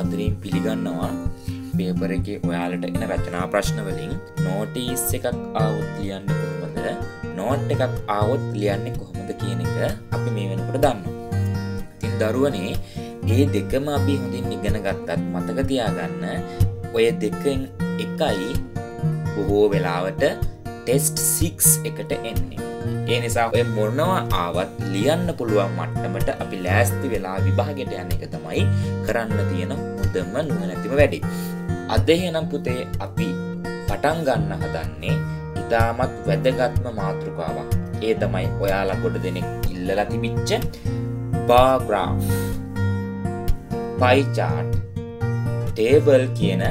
ආදරයෙන් පිළිගන්නවා පේපර් එකේ ඔයාලට එන රචනා ප්‍රශ්න වලින් නෝටිස් එකක් ආවොත් ලියන්නේ කොහොමද? නෝට් එකක් ආවොත් ලියන්නේ කොහොමද කියන එක අපි මේ වෙනකොට දන්නවා. ඉතින් දරුවනේ මේ දෙකම අපි හොඳින් ඉගෙන ගත්තත් මතක තියාගන්න ඔය දෙකෙන් එකයි බොහෝ වෙලාවට ටෙස්ට් 6 එකට එන්නේ. ඒ නිසා ඔය මොනවා ආවත් ලියන්න පුළුවන් මට්ටමට අපි ලෑස්ති වෙලා විභාගයට යන එක තමයි කරන්න තියෙන හොඳම නුවණැතිම වැඩේ. අද එහෙනම් පුතේ අපි පටන් ගන්න හදන්නේ ඉතාමත් වැදගත්ම මාතෘකාවක්. ඒ තමයි ඔයාලා කොට දෙනෙක් ඉල්ලලා තිබිච්ච bar graph, pie chart, table කියන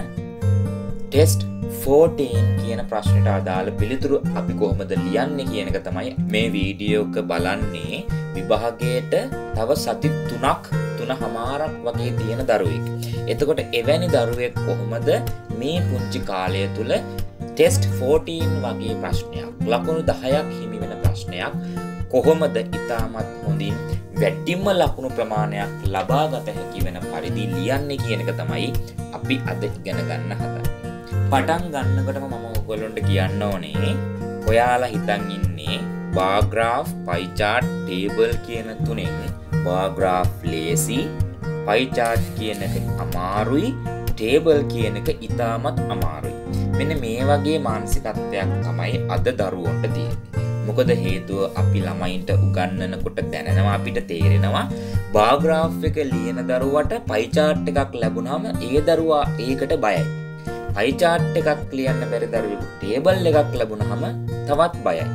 test 14 කියන ප්‍රශ්නට අදාළ පිළිතුරු අපි කොහොමද ලියන්නේ කියන එක තමයි මේ වීඩියෝ එක බලන්නේ. විභාගයට තව සති 3.5ක් වගේ තියෙන දරුවෙක්. එතකොට එවැනි දරුවෙක් කොහොමද මේ පුංචි කාලය තුල ටෙස්ට් 14 වගේ ප්‍රශ්නයක්, ලකුණු 10ක් හිමි වෙන ප්‍රශ්නයක් කොහොමද ඉතාමත් හොඳින් වැඩිම ලකුණු ප්‍රමාණයක් ලබාගත හැකි වෙන පරිදි ලියන්නේ කියන එක තමයි අපි අද ඉගෙන ගන්න හදන්නේ. පටන් ගන්නකොටම මම ඔයගොල්ලන්ට කියන්න ඕනේ ඔයාලා හිතන් ඉන්නේ bar graph, pie chart, table කියන තුනෙන් bar graph ලේසි, pie chart කියන එක අමාරුයි, table කියන එක ඉතාමත් අමාරුයි. මෙන්න මේ වගේ මානසිකත්වයක් තමයි අද දරුවන්ට තියෙන්නේ. මොකද හේතුව අපි ළමයින්ට උගන්වනකොට දැනෙනවා, අපිට තේරෙනවා bar graph එක ලියන දරුවට pie chart එකක් ලැබුණාම ඒ දරුවා ඒකට බයයි. pie chart එකක් ලියන්න බැරි දරුවෙකුට table එකක් ලැබුණාම තවත් බයයි.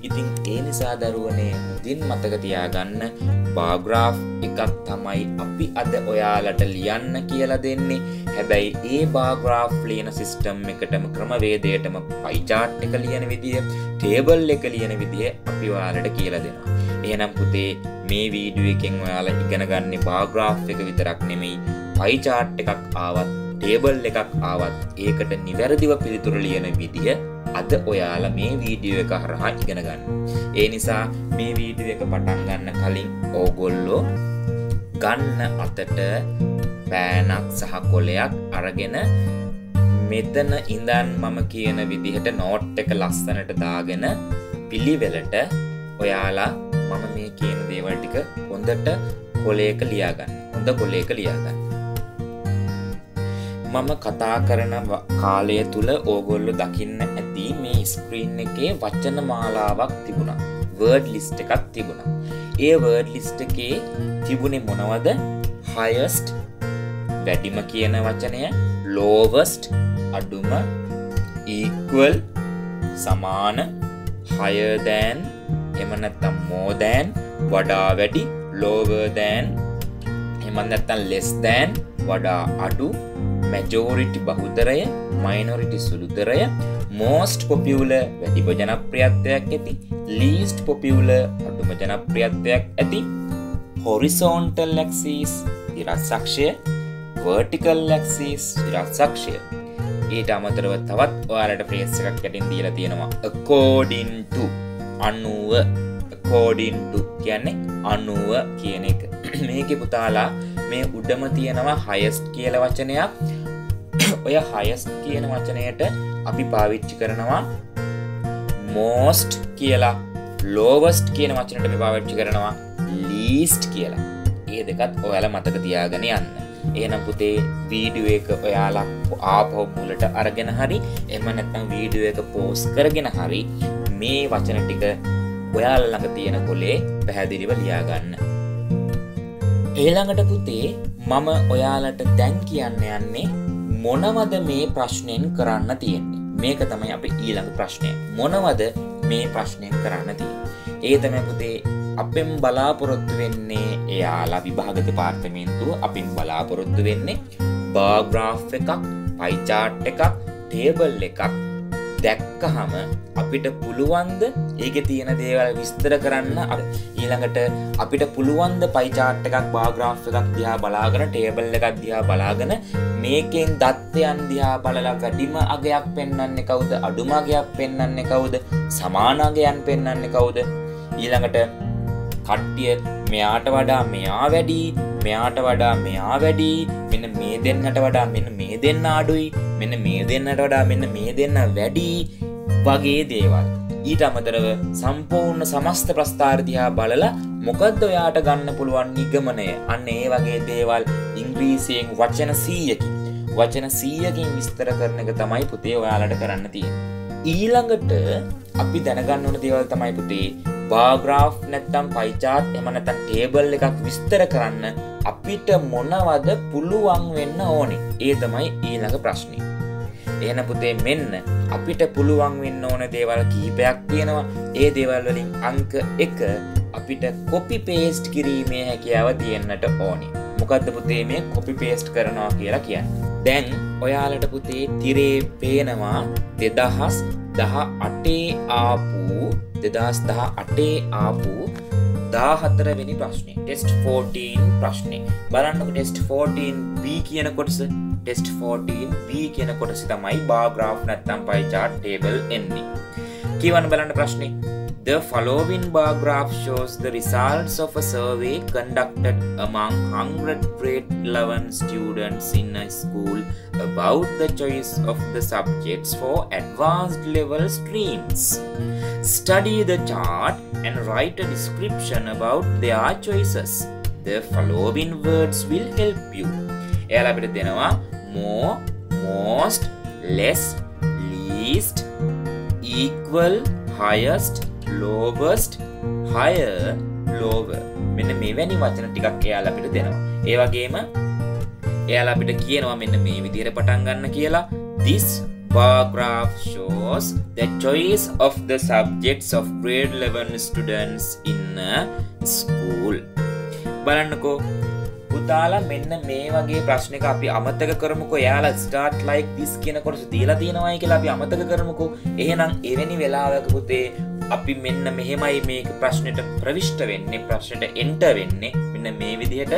ඉතින් ඒ නිසා දරුවනේ හොඳින් මතක තියාගන්න bar graph එකක් තමයි අපි අද ඔයාලට ලියන්න කියලා දෙන්නේ. හැබැයි ඒ bar graph ලියන සිස්ටම් එකටම ක්‍රමවේදයටම pie chart එක ලියන විදිය, table එක ලියන විදිය අපි ඔයාලට කියලා දෙනවා. එහෙනම් පුතේ මේ වීඩියෝ එකෙන් ඔයාලා ඉගෙන ගන්න bar graph එක විතරක් නෙමෙයි, pie chart එකක් ආවත් table එකක් ආවත් ඒකට නිවැරදිව පිළිතුරු ලියන විදිය අද ඔයාලා මේ වීඩියෝ එක හරහා ඉගෙන ගන්න. ඒ නිසා මේ වීඩියෝ එක පටන් ගන්න කලින් ඕගොල්ලෝ ගන්න අතට පෑනක් සහ කොලයක් අරගෙන මෙතන ඉඳන් මම කියන විදිහට නෝට් එක ලස්සනට දාගෙන පිළිවෙලට ඔයාලා මම මේ කියන දේවල් ටික හොඳට කොලයක ලියා ගන්න. හොඳ කොලයක ලියා ගන්න. මම කතා කරන කාලය තුල ඕගොල්ලෝ දකින්න ඇති මේ ස්ක්‍රීන් එකේ වචන මාලාවක් තිබුණා. වර්ඩ් ලිස්ට් එකක් තිබුණා. ඒ වර්ඩ් ලිස්ට් එකේ තිබුණේ මොනවද? highest වැඩිම කියන වචනය, lowest අඩුම, equal සමාන, higher than එහෙම නැත්නම් more than වඩා වැඩි, lower than එහෙම නැත්නම් less than වඩා අඩු, majority බහුතරය, minority සුළුතරය, most popular වැඩිම ජනප්‍රියත්වයක් ඇති, least popular අඩුම ජනප්‍රියත්වයක් ඇති, horizontal axis ඉරක්ෂය, vertical axis ඉරක්ෂය. ඊට අමතරව තවත් ඔයාලට ෆ්‍රේස් එකක් යටින් දීලා තියෙනවා according to, අනුව. according to කියන්නේ අනුව කියන එක. මේකේ පුතාලා මේ උඩම තියෙනවා highest කියලා වචනයක්. ඔය highest කියන වචනයට අපි පාවිච්චි කරනවා most කියලා, lowest කියන වචනයට අපි පාවිච්චි කරනවා least කියලා. මේ දෙකත් ඔයාලා මතක තියාගෙන යන්න. එහෙනම් පුතේ වීඩියෝ එක ඔයාලා ආපහු මුලට අරගෙන හරි එහෙම නැත්නම් වීඩියෝ එක පෝස් කරගෙන හරි මේ වචන ටික ඔයාලා ළඟ තියෙන කොලේ පැහැදිලිව ලියා ගන්න. ඊළඟට පුතේ මම ඔයාලට දැන් කියන්න යන්නේ මොනවද මේ ප්‍රශ්නෙන් කරන්න තියෙන්නේ. මේක තමයි අපේ ඊළඟ ප්‍රශ්නය. මොනවද මේ ප්‍රශ්නෙන් කරන්න තියෙන්නේ? ඒ තමයි පුතේ අපෙන් බලාපොරොත්තු වෙන්නේ, එයාලා විභාග දෙපාර්තමේන්තුව අපෙන් බලාපොරොත්තු වෙන්නේ bar graph එකක්, pie chart එකක්, table එකක් දැක්කහම අපිට පුළුවන්ද ඒකේ තියෙන දේවල් විස්තර කරන්න? ඊළඟට අපිට පුළුවන්ද pie chart එකක්, bar graph එකක් දිහා බලාගෙන, table එකක් දිහා බලාගෙන මේකෙන් දත්තයන් දිහා බලලා වැඩිම අගයක් පෙන්වන්නේ කවුද, අඩුම අගයක් පෙන්වන්නේ කවුද, සමාන අගයන් පෙන්වන්නේ කවුද, ඊළඟට කට්ටිය මෙයාට වඩා මෙයා වැඩි, මෙයාට වඩා මෙයා වැඩි, මෙන්න මේ දෙන්නට වඩා මෙන්න මේ දෙන්න අඩුයි, මෙන්න මේ දෙන්නට වඩා මෙන්න මේ දෙන්න වැඩි වගේ දේවල්. ඊට අමතරව සම්පූර්ණ සමස්ත ප්‍රස්ථාර දිහා බලලා මොකද්ද ඔයාට ගන්න පුළුවන් නිගමනය? අන්න ඒ වගේ දේවල් ඉංග්‍රීසියෙන් වචන 100කින් විස්තර කරන එක තමයි පුතේ ඔයාලට කරන්න තියෙන්නේ. ඊළඟට අපි දැනගන්න ඕන දේවල් තමයි පුතේ බාර් ග්‍රාෆ් නැත්නම් පයි chart එහෙම නැත්නම් ටේබල් එකක් විස්තර කරන්න අපිට මොනවද පුළුවන් වෙන්න ඕනේ? ඒ තමයි ඊළඟ ප්‍රශ්නේ. එහෙනම් පුතේ මෙන්න අපිට පුළුවන් වෙන්න ඕන දේවල් කිහිපයක් තියෙනවා. ඒ දේවල් වලින් අංක 1 අපිට copy paste කිරීමේ හැකියාව තියෙන්නට ඕනේ. මොකද්ද පුතේ මේ copy paste කරනවා කියලා කියන්නේ? දැන් ඔයාලට පුතේ තිරේ පේනවා 2018 ආපු 14 වෙනි ප්‍රශ්නේ. ටෙස්ට් 14 ප්‍රශ්නේ. බලන්නකො ටෙස්ට් 14B කියන කොටස. ටෙස්ට් 14B කියන කොටස තමයි බාර් ග්‍රාෆ් නැත්නම් පයි chart table එන්නේ. කියවන්න බලන්න ප්‍රශ්නේ. The following bar graph shows the results of a survey conducted among 100 grade 11 students in a school about the choice of the subjects for advanced level streams. Study the chart and write a description about their choices. The following words will help you. එයාලා අපිට දෙනවා more, most, less, least, equal, highest, lowest, higher, lower. මෙන්න මෙවැනි වචන ටිකක් එයාලා අපිට දෙනවා. ඒ වගේම එයාලා අපිට කියනවා මෙන්න මේ විදිහට පටන් ගන්න කියලා. This bar graph shows the choice of the subjects of grade 11 students in a school. බලන්නකෝ පුතාලා මෙන්න මේ වගේ ප්‍රශ්නයක අපි අමතක කරමුකෝ. එයාලා start like this කියන කොටස දීලා තියෙනවායි කියලා අපි අමතක කරමුකෝ. එහෙනම් එවැනි වෙලාවක පුතේ අපි මෙන්න මෙහෙමයි මේක ප්‍රශ්නෙට ප්‍රවිෂ්ඨ වෙන්නේ, ප්‍රශ්නෙට enter වෙන්නේ. මෙන්න මේ විදිහට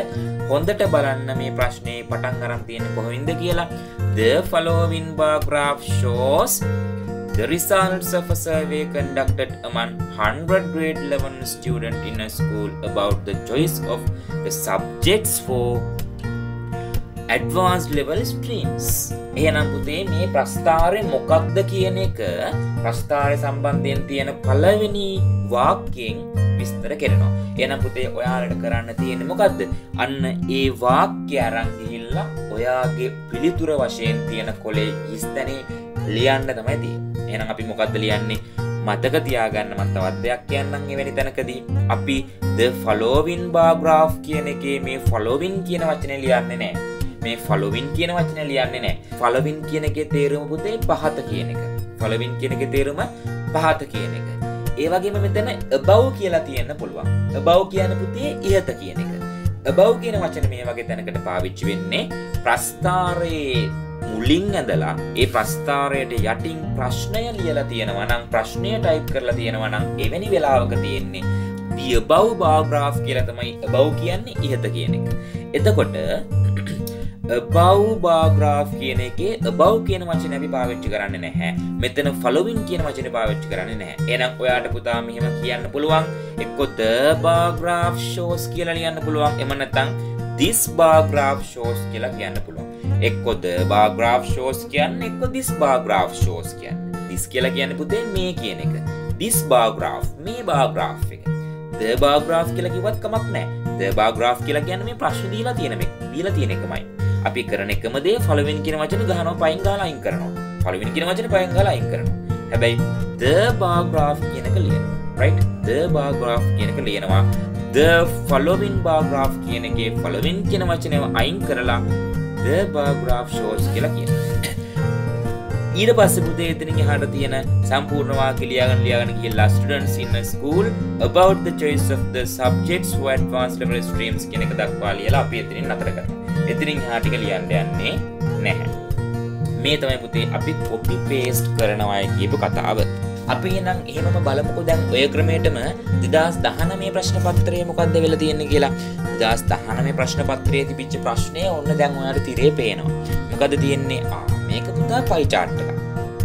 හොඳට බලන්න මේ ප්‍රශ්නේ පටන් ගන්න තියෙන්නේ කොහොමින්ද කියලා. The following bar graph shows the results of a survey conducted among 100 grade 11 students in a school about the choice of the subjects for advanced level streams. එහෙනම් පුතේ මේ ප්‍රස්ථාරය මොකක්ද කියන එක ප්‍රස්ථාරය සම්බන්ධයෙන් තියෙන පළවෙනි වාක්‍යයෙන් විස්තර කරනවා. එහෙනම් පුතේ ඔයාලට කරන්න තියෙන්නේ මොකද්ද? අන්න ඒ වාක්‍ය අරන් ගිහිල්ලා ඔයාගේ පිළිතුර වශයෙන් තියෙන කොලේ හිස්තැනේ ලියන්න තමයි තියෙන්නේ. එහෙනම් අපි මොකද්ද ලියන්නේ? මතක තියාගන්න මම තවත් දෙයක් කියන්නම් එවැනි තැනකදී. අපි the following bar graph කියන එකේ මේ following කියන වචනේ ලියන්නේ නැහැ. මේ following කියන වචනේ ලියන්නේ නැහැ. following කියන එකේ තේරුම පුතේ පහත කියන එක. following කියන එකේ තේරුම පහත කියන එක. ඒ වගේම මෙතන above කියලා තියෙන්න පුළුවන්. above කියන්නේ පුතේ ඉහත කියන එක. above කියන වචනේ මේ වගේ තැනකට පාවිච්චි වෙන්නේ ප්‍රස්ථාරයේ මුලින් ඇඳලා ඒ ප්‍රස්ථාරයට යටින් ප්‍රශ්නය ලියලා තියෙනවා නම් ප්‍රශ්නය ටයිප් කරලා තියෙනවා නම් එවැනි වෙලාවක තියෙන්නේ the above bar graph කියලා තමයි above කියන්නේ ඉහත කියන එක. එතකොට above bar graph කියන එකේ above කියන වචනේ අපි පාවිච්චි කරන්නේ නැහැ. මෙතන following කියන වචනේ පාවිච්චි කරන්නේ නැහැ. එහෙනම් ඔයාට පුතා මෙහෙම කියන්න පුළුවන්. එක්ක the bar graph shows කියලා ලියන්න පුළුවන්. එහෙම නැත්නම් this bar graph shows කියලා කියන්න පුළුවන්. එක්ක the bar graph shows කියන්නේ එක්ක this bar graph shows කියන්නේ. this කියලා කියන්නේ පුතේ මේ කියන එක. this bar graph මේ bar graph එක. the bar graph කියලා කිව්වත් කමක් නැහැ. the bar graph කියලා කියන්නේ මේ ප්‍රශ්න දීලා තියෙන එකමයි. අපි කරන එකම දේ following කියන වචනේ ගහනවා පයින් ගහලා අයින් කරනවා. following කියන වචනේ පයින් ගහලා අයින් කරනවා. හැබැයි the bar graph කියන එක ලියනවා. right? the bar graph කියන එක ලියනවා. the following bar graph කියන එකේ following කියන වචනේව අයින් කරලා the bar graph shows කියලා කියනවා. ඊට පස්සේ පුතේ එතනින් එහාට තියෙන සම්පූර්ණ වාක්‍ය ලියාගෙන ගිහලා students in a school about the choice of the subjects for advanced level streams කියන එක දක්වා ලියලා අපි එතනින් නතර කරනවා. එතනින් එහා ටික ලියන්න යන්නේ නැහැ. මේ තමයි පුතේ අපි copy paste කරනවා කියපු කතාව. අපි එහෙනම් එහෙමම බලමුකෝ දැන් ඔය ක්‍රමයටම 2019 ප්‍රශ්න පත්‍රය මොකද්ද වෙලා තියෙන්නේ කියලා. 2019 ප්‍රශ්න පත්‍රයේ තිබිච්ච ප්‍රශ්නය ඔන්න දැන් ඔයාලට තිරේ පේනවා. මොකද්ද තියෙන්නේ? මේක පුතා පයි chart එක.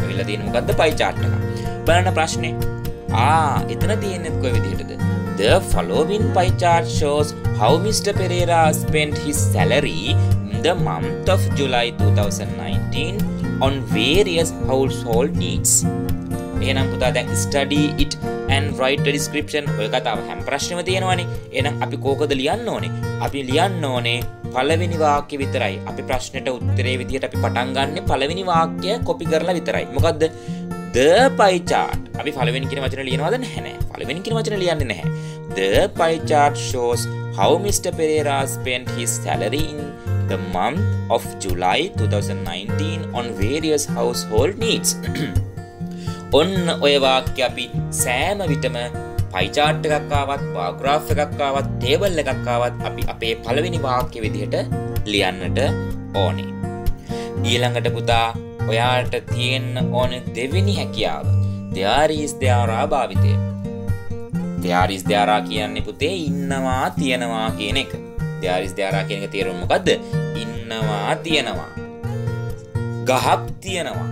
ඔයලා තියෙන්නේ මොකද්ද? පයි chart එක. බලන්න ප්‍රශ්නේ. එතන තියෙන්නේ කොයි විදිහටද? The following pie chart shows how Mr. Pereira spent his salary in the month of July 2019 on various household needs. එහෙනම් පුතා දැන් study it and write a description ඔය කතාව හැම ප්‍රශ්නෙම තියෙනවනේ. එහෙනම් අපි කෝකද ලියන්න ඕනේ? අපි ලියන්න ඕනේ පළවෙනි වාක්‍ය විතරයි. අපි ප්‍රශ්නෙට උත්තරේ විදියට අපි පටන් ගන්න පළවෙනි වාක්‍ය කොපි කරලා විතරයි. මොකද්ද? The pie chart. අපි පළවෙනි කියන වචන ලියනවද නැහැ නෑ. පළවෙනි කියන වචන ලියන්නේ නැහැ. The pie chart shows how Mr. Pereira spent his salary in the month of July 2019 on various household needs. ඔන්න ඔය වාක්‍ය අපි සෑම විටම pie chart එකක් ආවත්, bar graph එකක් ආවත්, table එකක් ආවත් අපි අපේ පළවෙනි වාක්‍ය විදිහට ලියන්නට ඕනේ. ඊළඟට පුතා ඔයාට තියෙන්න ඕන දෙවෙනි හැකියාව there is there භාවිතය. there is there කියන්නේ පුතේ ඉන්නවා තියනවා කියන එක. there is there කියන එක තේරුම මොකද්ද? ඉන්නවා තියනවා. ගහක් තියනවා.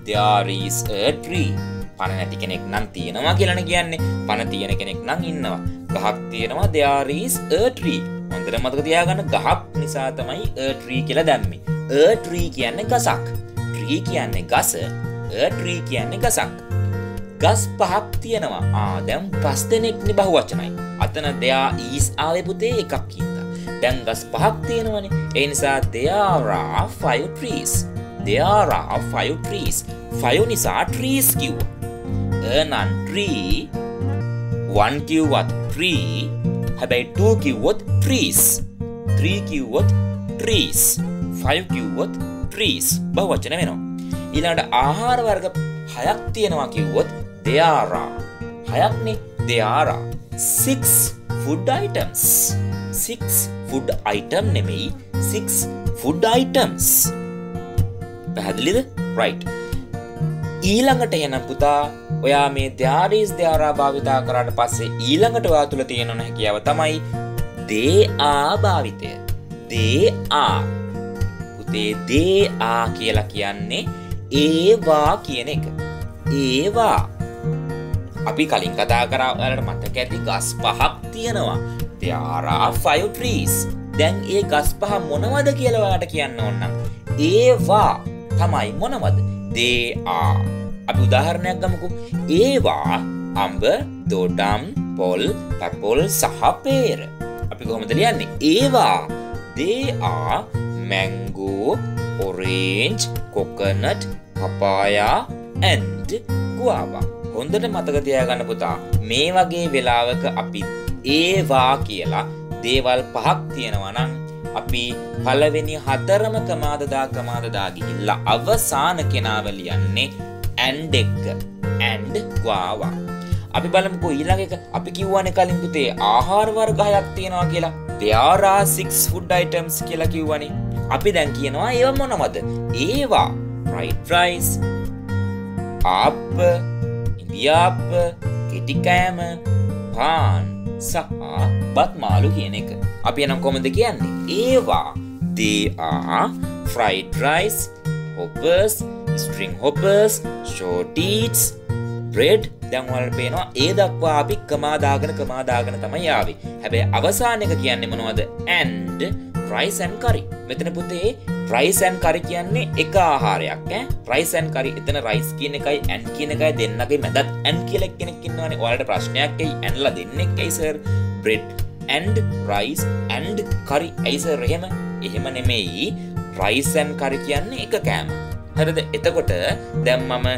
there is a tree. පණ නැති කෙනෙක් නම් තියනවා කියලානේ කියන්නේ. පණ තියෙන කෙනෙක් නම් ඉන්නවා. ගහක් තියනවා there is a tree. හොඳට මතක තියාගන්න ගහක් නිසා තමයි a tree කියලා දැම්මේ. a tree කියන්නේ ගසක්. tree කියන්නේ ගස. a tree කියන්නේ ගසක්. ගස් පහක් තියෙනවා. දැන් ගස් දෙනෙක්නේ බහුවචනයි. අතන there is ආවේ පුතේ එකක් හින්දා. දැන් ගස් පහක් තියෙනවනේ. ඒ නිසා there are 5 trees. There are 5 trees. 5 නිසා trees කිව්වා. නම් tree 1 කිව්වත් tree. හැබැයි 2 කිව්වොත් trees. 3 කිව්වොත් trees. 5 කිව්වොත් trees. බහුවචන වෙනවා. ඊළඟට ආහාර වර්ග 6ක් තියෙනවා කිව්වොත් there are 6ක්නේ. there are 6 food items. 6 food item නෙමෙයි 6 food items. පැහැදිලිද? right. ඊළඟට එනම් පුතා ඔයා මේ there is there භාවිතා කරාට පස්සේ ඊළඟට ඔයා තුල තියෙන හැකියාව තමයි they are භාවිතය. they are. පුතේ they are කියලා කියන්නේ ඒවා කියන එක. ඒවා. අපි කලින් කතා කරා ඔයාලට මතක ඇති ගස් පහක් තියෙනවා. there are 5 trees. දැන් ඒ ගස් පහ මොනවද කියලා ඔයාලට කියන්න ඕන නම් ඒවා තමයි මොනවද? they are. අපි උදාහරණයක් ගමුකෝ. ඒවා අඹ, දොඩම්, පොල්, පැපොල් සහ පේර. අපි කොහොමද ලියන්නේ? ඒවා they are mango, orange, coconut, papaya and guava. හොඳට මතක තියාගන්න පුතා. මේ වගේ වෙලාවක අපි ඒවා කියලා දේවල් පහක් තියෙනවා නම් අපි පළවෙනි හතරම කමාදදා ගිහිල්ලා අවසාන කෙනාව ලියන්නේ and එක and guava. අපි බලමුකෝ ඊළඟ එක. අපි කිව්වනේ කලින් පුතේ ආහාර වර්ග 6ක් තියෙනවා කියලා. there are 6 food items කියලා කිව්වනේ. අපි දැන් කියනවා ඒවා මොනවද? ඒවා fried rice, ආප්ප, ඉන්දියාප්ප, කෙටි කෑම, පාන් සහ බත් මාළු කියන එක. අපි එනම් කොහොමද කියන්නේ? ඒවා they are fried rice, hoppers, string hoppers, shorties, bread. දැන් ඔයාලට පේනවා ඒ දක්වා අපි කමා දාගෙන තමයි ආවේ. හැබැයි අවසාන එක කියන්නේ මොනවද? and rice and curry. මෙතන පුතේ rice and curry කියන්නේ එක ආහාරයක් ඈ. rice and curry. එතන rice කියන එකයි and කියන එකයි දෙන්නගේ මැදත් and කියලා කෙනෙක් ඉන්නවනේ. ඔයාලට ප්‍රශ්නයක් ඇයි and ලා දෙන්නෙක් ඇයි sir? bread and rice and curry. ඇයි sir එහෙම නෙමෙයි. rice and curry කියන්නේ එක කෑම. හරිද? එතකොට දැන් මම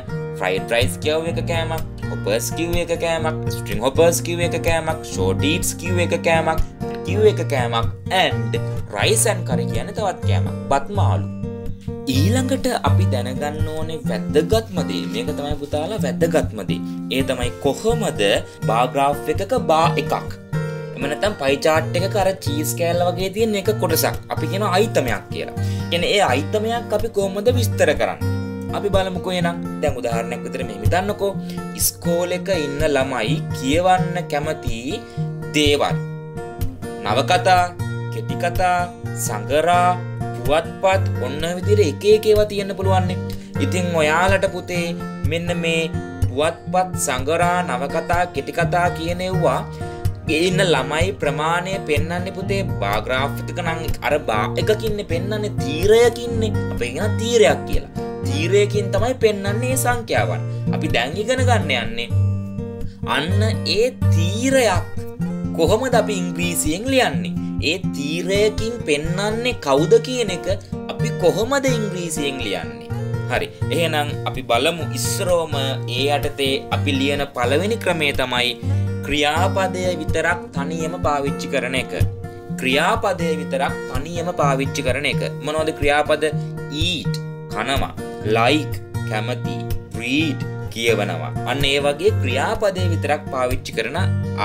fried rice කියව එක කෑමක්, hoppers කියව එක කෑමක්, string hoppers කියව එක කෑමක්, short eats කියව එක කෑමක්, කියව එක කෑමක් and rice and curry කියන්නේ තවත් කෑමක්. බත් මාළු. ඊළඟට අපි දැනගන්න ඕනේ වැදගත්ම දේ. මේක තමයි පුතාලා වැදගත්ම දේ. ඒ තමයි කොහොමද bar graph එකක bar එකක්. එහෙම නැත්නම් pie chart එකක අර cheese කෑල්ල වගේ තියෙන එක කොටසක්. අපි කියනවා අයිතමයක් කියලා. කියන්නේ ඒ අයිතමයක් අපි කොහොමද විස්තර කරන්නේ? අපි බලමුකෝ එනම්. දැන් උදාහරණයක් විදිහට මෙහෙම හිතන්නකෝ. ඉස්කෝලේක ඉන්න ළමයි කියවන්න කැමති දේවල්. නවකතා, කෙටි කතා, සංගරා, පුවත්පත් ඔන්න විදිහට එක එක ඒවා තියෙන්න පුළුවන්නේ. ඉතින් ඔයාලට පුතේ මෙන්න මේ පුවත්පත්, සංගරා, නවකතා, කෙටි කතා කියන ඒවා ඉන්න ළමයි ප්‍රමාණය පෙන්වන්නේ පුතේ බා graph එකක නම් අර බා එකකින්නේ පෙන්වන්නේ තීරයකින්නේ. අපි කියන තීරයක් කියලා. තීරයකින් තමයි පෙන්වන්නේ මේ සංඛ්‍යාවන්. අපි දැන් ඉගෙන ගන්න යන්නේ අන්න ඒ තීරයක් කොහොමද අපි ඉංග්‍රීසියෙන් ලියන්නේ? ඒ තීරයකින් පෙන්වන්නේ කවුද කියන එක අපි කොහොමද ඉංග්‍රීසියෙන් ලියන්නේ? හරි. එහෙනම් අපි බලමු ඉස්සරෝම ඒ යටතේ අපි ලියන පළවෙනි ක්‍රමය තමයි ක්‍රියාපදය විතරක් තනියම පාවිච්චි කරන එක. ක්‍රියාපදය විතරක් තනියම පාවිච්චි කරන එක. මොනවද ක්‍රියාපද? eat කනවා, like කැමති, read කියවනවා. අන්න ඒ වගේ ක්‍රියාපදේ විතරක් පාවිච්චි කරන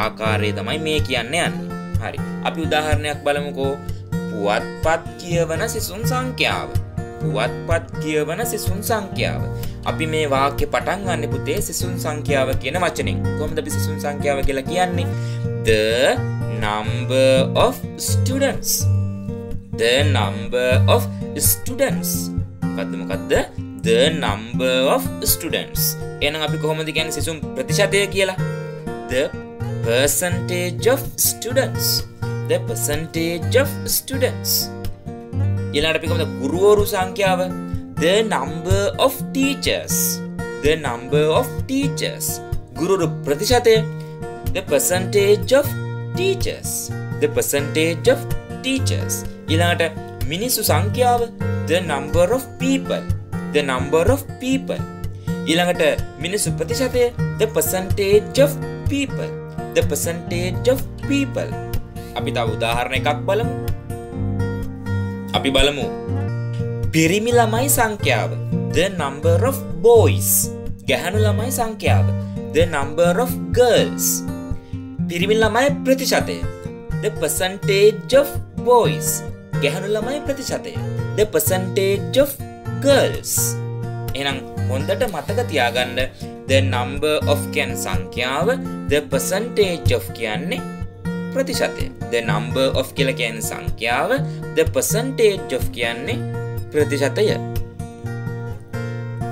ආකාරය තමයි මේ කියන්නේ යන්නේ. හරි. අපි උදාහරණයක් බලමුකෝ. පුවත්පත් කියවන සිසුන් සංඛ්‍යාව. පුවත්පත් කියවන සිසුන් සංඛ්‍යාව. අපි මේ වාක්‍ය පටන් ගන්න පුතේ සිසුන් සංඛ්‍යාව කියන වචනෙන්. කොහොමද අපි සිසුන් සංඛ්‍යාව කියලා කියන්නේ? The number of students. The number of students. මොකද්ද? The number of students. එහෙනම් අපි කොහොමද කියන්නේ සිසුන් ප්‍රතිශතය කියලා? The percentage of students. The percentage of students. ඊළඟට අපි කොහොමද ගුරුවරු සංඛ්‍යාව? The number of teachers. The number of teachers. ගුරුවරු ප්‍රතිශතය? The percentage of teachers. The percentage of teachers. ඊළඟට මිනිස්සු සංඛ්‍යාව? The number of people. The number of people. ඊළඟට මිනිස්සු ප්‍රතිශතය? The percentage of people. The percentage of people. අපි තව උදාහරණ එකක් බලමු. අපි බලමු පිරිමි ළමයි සංඛ්‍යාව. The number of boys. ගැහැණු ළමයි සංඛ්‍යාව. The number of girls. පිරිමි ළමයි ප්‍රතිශතය. The percentage of boys. ගැහැණු ළමයි ප්‍රතිශතය. The percentage of girls. එහෙනම් හොඳට මතක තියාගන්න the number of කියන්නේ සංඛ්‍යාව, the percentage of කියන්නේ ප්‍රතිශතය. The number of කියලා කියන්නේ සංඛ්‍යාව, the percentage of කියන්නේ ප්‍රතිශතය.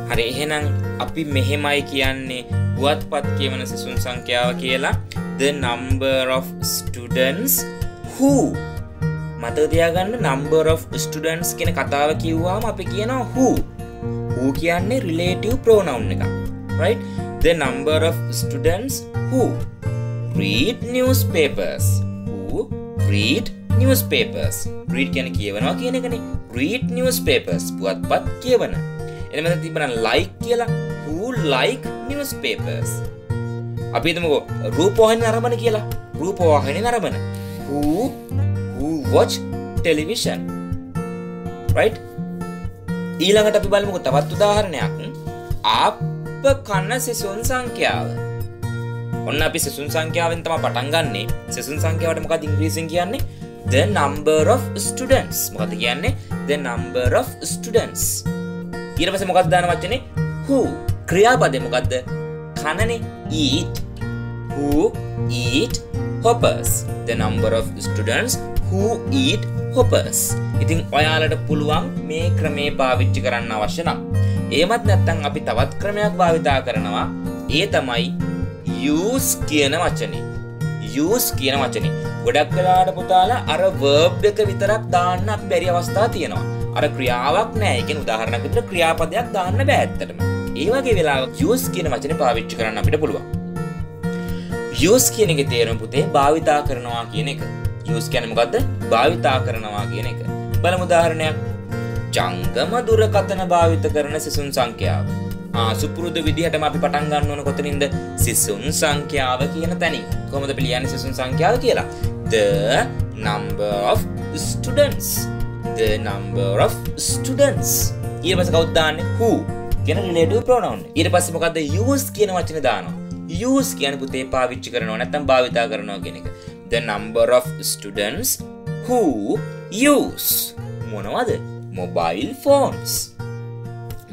හරි. එහෙනම් අපි මෙහෙමයි කියන්නේ පුවත්පත් කියවන සිසුන් සංඛ්‍යාව කියලා the number of students who. මතක තියාගන්න number of students කියන කතාව කිව්වම අපි කියනවා who. who කියන්නේ relative pronoun එකක්. right? The number of students who read newspapers. Who read newspapers. read කියන්නේ කියවනවා කියන එකනේ. read newspapers. පුවත්පත් කියවන. එනම තිබුණා like කියලා. who like newspapers. අපි හිතමුකෝ රූපවාහිනිය නරඹන කියලා. රූපවාහිනිය නරඹන. who watch television. right? ඊළඟට අපි බලමුකෝ තවත් උදාහරණයක්. ආප්ප කන සිසුන් සංඛ්‍යාව. ඔන්න අපි සිසුන් සංඛ්‍යාවෙන් තමයි පටන් ගන්නෙ. සිසුන් සංඛ්‍යාවට මොකක්ද ඉංග්‍රීසියෙන් කියන්නේ? The number of students. මොකක්ද කියන්නේ? The number of students. ඊට පස්සේ මොකක්ද දාන වචනේ? who. ක්‍රියාපදේ මොකද්ද? කනනේ. eat. who eat hoppers. The number of students who eat hoppers. ඉතින් ඔයාලට පුළුවන් මේ ක්‍රමේ පාවිච්චි කරන්න අවශ්‍ය නම්. එහෙමත් නැත්නම් අපි තවත් ක්‍රමයක් භාවිතා කරනවා. ඒ තමයි use කියන වචනේ. use කියන වචනේ. ගොඩක් වෙලාවට පුතාලා අර verb එක විතරක් දාන්න අපි බැරි අවස්ථා තියෙනවා. අර ක්‍රියාවක් නැහැ. ඒ කියන්නේ උදාහරණයක් විදිහට ක්‍රියාපදයක් දාන්න බෑ ඇත්තටම. ඒ වගේ වෙලාවක use කියන වචනේ පාවිච්චි කරන්න අපිට පුළුවන්. use කියන එකේ තේරුම පුතේ භාවිතා කරනවා කියන එක. use කියන්නේ මොකද්ද? භාවිතා කරනවා කියන එක. බලමු උදාහරණයක්. ජංගම දුරකථන භාවිත කරන සිසුන් සංඛ්‍යාව. සුපුරුදු විදිහටම අපි පටන් ගන්න ඕන කොතනින්ද? සිසුන් සංඛ්‍යාව කියන තැනින්. කොහොමද අපි ලියන්නේ සිසුන් සංඛ්‍යාව කියලා? The number of students. The number of students. ඊට පස්සේ කවුද දාන්නේ? who කියන relative pronoun. ඊට පස්සේ මොකද්ද? use කියන වචනේ දානවා. use කියන්නේ පුතේ පාවිච්චි කරනවා නැත්නම් භාවිතා කරනවා කියන එක. The number of students who use මොනවද? mobile phones.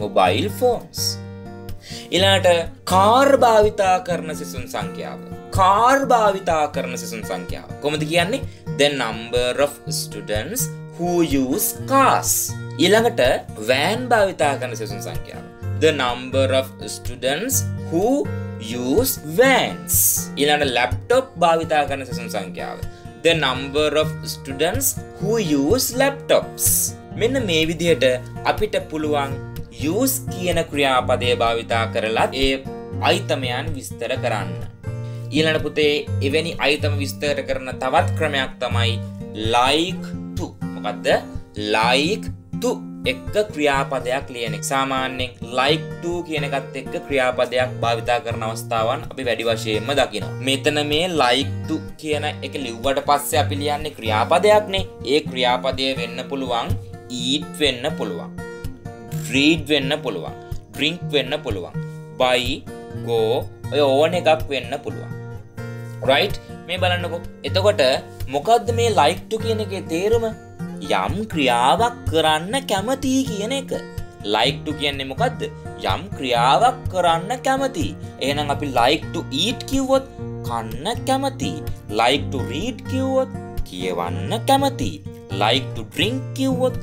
mobile phones. ඊළඟට කාර් භාවිතා කරන සිසුන් සංඛ්‍යාව. කාර් භාවිතා කරන සිසුන් සංඛ්‍යාව. කොහොමද කියන්නේ? The number of students who use cars. ඊළඟට van භාවිතා කරන සිසුන් සංඛ්‍යාව. The number of students who use vans. ඊළඟ laptop භාවිතා කරන සිසුන් සංඛ්‍යාව. The number of students who use laptops. මෙන්න මේ විදිහට අපිට පුළුවන් use කියන ක්‍රියාපදය භාවිතා කරලා ඒ අයිතමයන් විස්තර කරන්න. ඊළඟ පුතේ එවැනි අයිතම විස්තර කරන තවත් ක්‍රමයක් තමයි like to. මොකද්ද? like to එක්ක ක්‍රියාපදයක් ලියන එක. සාමාන්‍යයෙන් like to කියන එකත් එක්ක ක්‍රියාපදයක් භාවිතා කරන අවස්ථාවන් අපි වැඩි වශයෙන්ම දකිනවා. මෙතන මේ like to කියන එක ලිව්වට පස්සේ අපි ලියන්නේ ක්‍රියාපදයක්නේ. ඒ ක්‍රියාපදය වෙන්න පුළුවන් eat වෙන්න පුළුවන්, read වෙන්න පුළුවන්, drink වෙන්න පුළුවන්, buy, go ඔය ඕන එකක් වෙන්න පුළුවන්. right? මේ බලන්නකෝ. එතකොට මොකද්ද මේ like to කියන එකේ තේරුම? යම් ක්‍රියාවක් කරන්න කැමති කියන එක. like to කියන්නේ මොකද්ද? යම් ක්‍රියාවක් කරන්න කැමති. එහෙනම් අපි like to eat කිව්වොත් කන්න කැමති. like to read කිව්වොත් කියවන්න කැමති. like to drink කිව්වොත්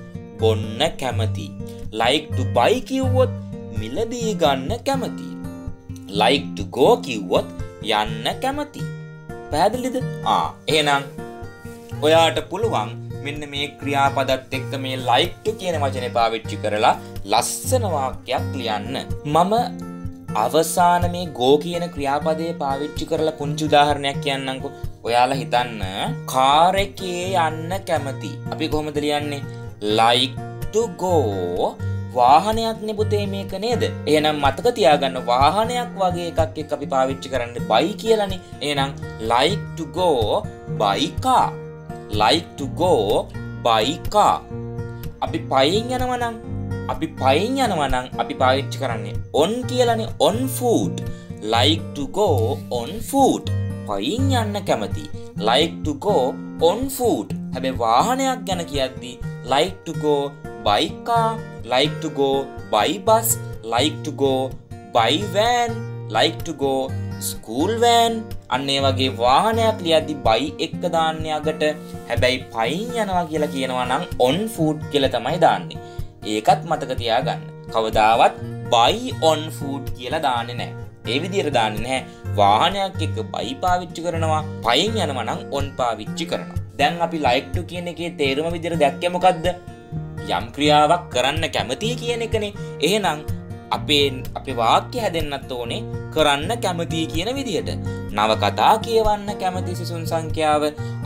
බොන්න කැමති. like to buy කිව්වොත් මිලදී ගන්න කැමති. like to go කිව්වොත් යන්න කැමති. පැහැදිලිද? එහෙනම් ඔයාට පුළුවන් මෙන්න මේ ක්‍රියාපදත් එක්ක මේ like to කියන වචනේ පාවිච්චි කරලා ලස්සන වාක්‍යයක් ලියන්න. මම අවසාන මේ go කියන ක්‍රියාපදේ පාවිච්චි කරලා පුංචි උදාහරණයක් කියන්නම්කෝ. ඔයාලා හිතන්න කාර් එකේ යන්න කැමති. අපි කොහොමද ලියන්නේ? like to go. වාහනයක් නේ පුතේ මේක නේද? එහෙනම් මතක තියාගන්න වාහනයක් වගේ එකක් එක්ක අපි පාවිච්චි කරන්නේ buy කියලානේ. එහෙනම් like to go buy car. like to go buy car. අපි පයින් යනවා නම් අපි පාවිච්චි කරන්නේ on කියලානේ. on foot. like to go on foot. පයින් යන්න කැමති. like to go on foot. හැබැයි වාහනයක් ගැන කියද්දී like to go buy car, like to go buy bus, like to go buy van, like to go school van. අන්න ඒ වගේ වාහනයක් ලියද්දි buy එක දාන්නේ අගට. හැබැයි පයින් යනවා කියලා කියනවා නම් on foot කියලා තමයි දාන්නේ. ඒකත් මතක තියාගන්න. කවදාවත් buy on foot කියලා දාන්නේ නැහැ. ඒ විදිහට දාන්නේ නැහැ. වාහනයක් එක්ක buy පාවිච්චි කරනවා, පයින් යනවා නම් on පාවිච්චි කරනවා. දැන් අපි like to කියන එකේ තේරුම විදිහට දැක්කේ මොකද්ද? යම් ක්‍රියාවක් කරන්න කැමති කියන එකනේ. එහෙනම් අපේ වාක්‍ය හැදෙන්නත් ඕනේ කරන්න කැමති කියන විදිහට. නවකතා කියවන්න කැමති සිසුන් සංඛ්‍යාව,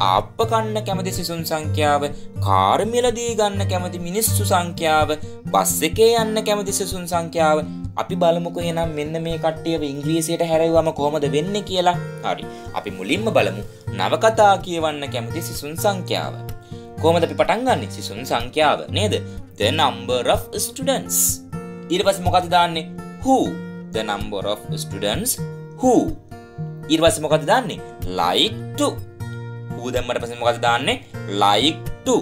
ආප්ප කන්න කැමති සිසුන් සංඛ්‍යාව, කාර් මිලදී ගන්න කැමති මිනිස්සු සංඛ්‍යාව, බස් එකේ යන්න කැමති සිසුන් සංඛ්‍යාව. අපි බලමුකෝ එහෙනම් මෙන්න මේ කට්ටියව ඉංග්‍රීසියට හැරෙව්වම කොහොමද වෙන්නේ කියලා. හරි. අපි මුලින්ම බලමු නවකතා කියවන්න කැමති සිසුන් සංඛ්‍යාව. කොහොමද අපි පටන් ගන්නෙ? සිසුන් සංඛ්‍යාව නේද? The number of students. ඊට පස්සේ මොකද දාන්නේ? Who. The number of students who. ඊට පස්සේ මොකද දාන්නේ? Like to. Who දැම්මට පස්සේ මොකද දාන්නේ? Like to.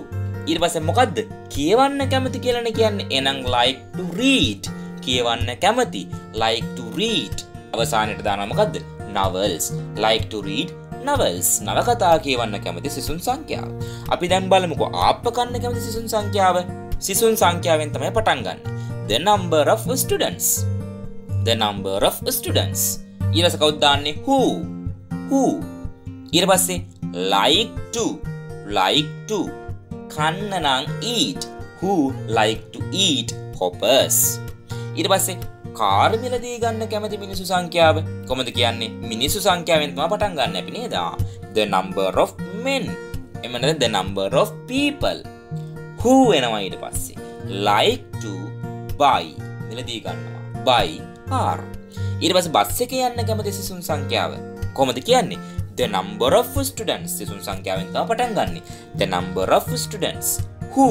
ඊට පස්සේ මොකද්ද? කියවන්න කැමති කියලානේ කියන්නේ. එහෙනම් like to read. කියවන්න කැමති. like to read. අවසානයේට දානවා මොකද්ද? novels. like to read novels. නවකතා කියවන්න කැමති සිසුන් සංඛ්‍යාව. අපි දැන් බලමුකෝ ආප්ප කන්න කැමති සිසුන් සංඛ්‍යාව. සිසුන් සංඛ්‍යාවෙන් තමයි පටන් ගන්න. The number of students. The number of students. ඊට පස්සේ කවුද දාන්නේ? Who. Who. ඊට පස්සේ like to. like to. කන්න නම් eat. Who like to eat hoppers. ඊට පස්සේ කාර් මිලදී ගන්න කැමති මිනිස්සු සංඛ්‍යාව. කොහොමද කියන්නේ? මිනිස්සු සංඛ්‍යාවෙන් තමයි පටන් ගන්න අපි නේද? The number of men. එමෙන්න the number of people. Who එනවා ඊට පස්සේ. like to buy. මිලදී ගන්නවා. buy car. ඊට පස්සේ බස් එකේ යන්න කැමති සිසුන් සංඛ්‍යාව. කොහොමද කියන්නේ? The number of students. සිසුන් සංඛ්‍යාවෙන් තමයි පටන් ගන්නෙ. The number of students who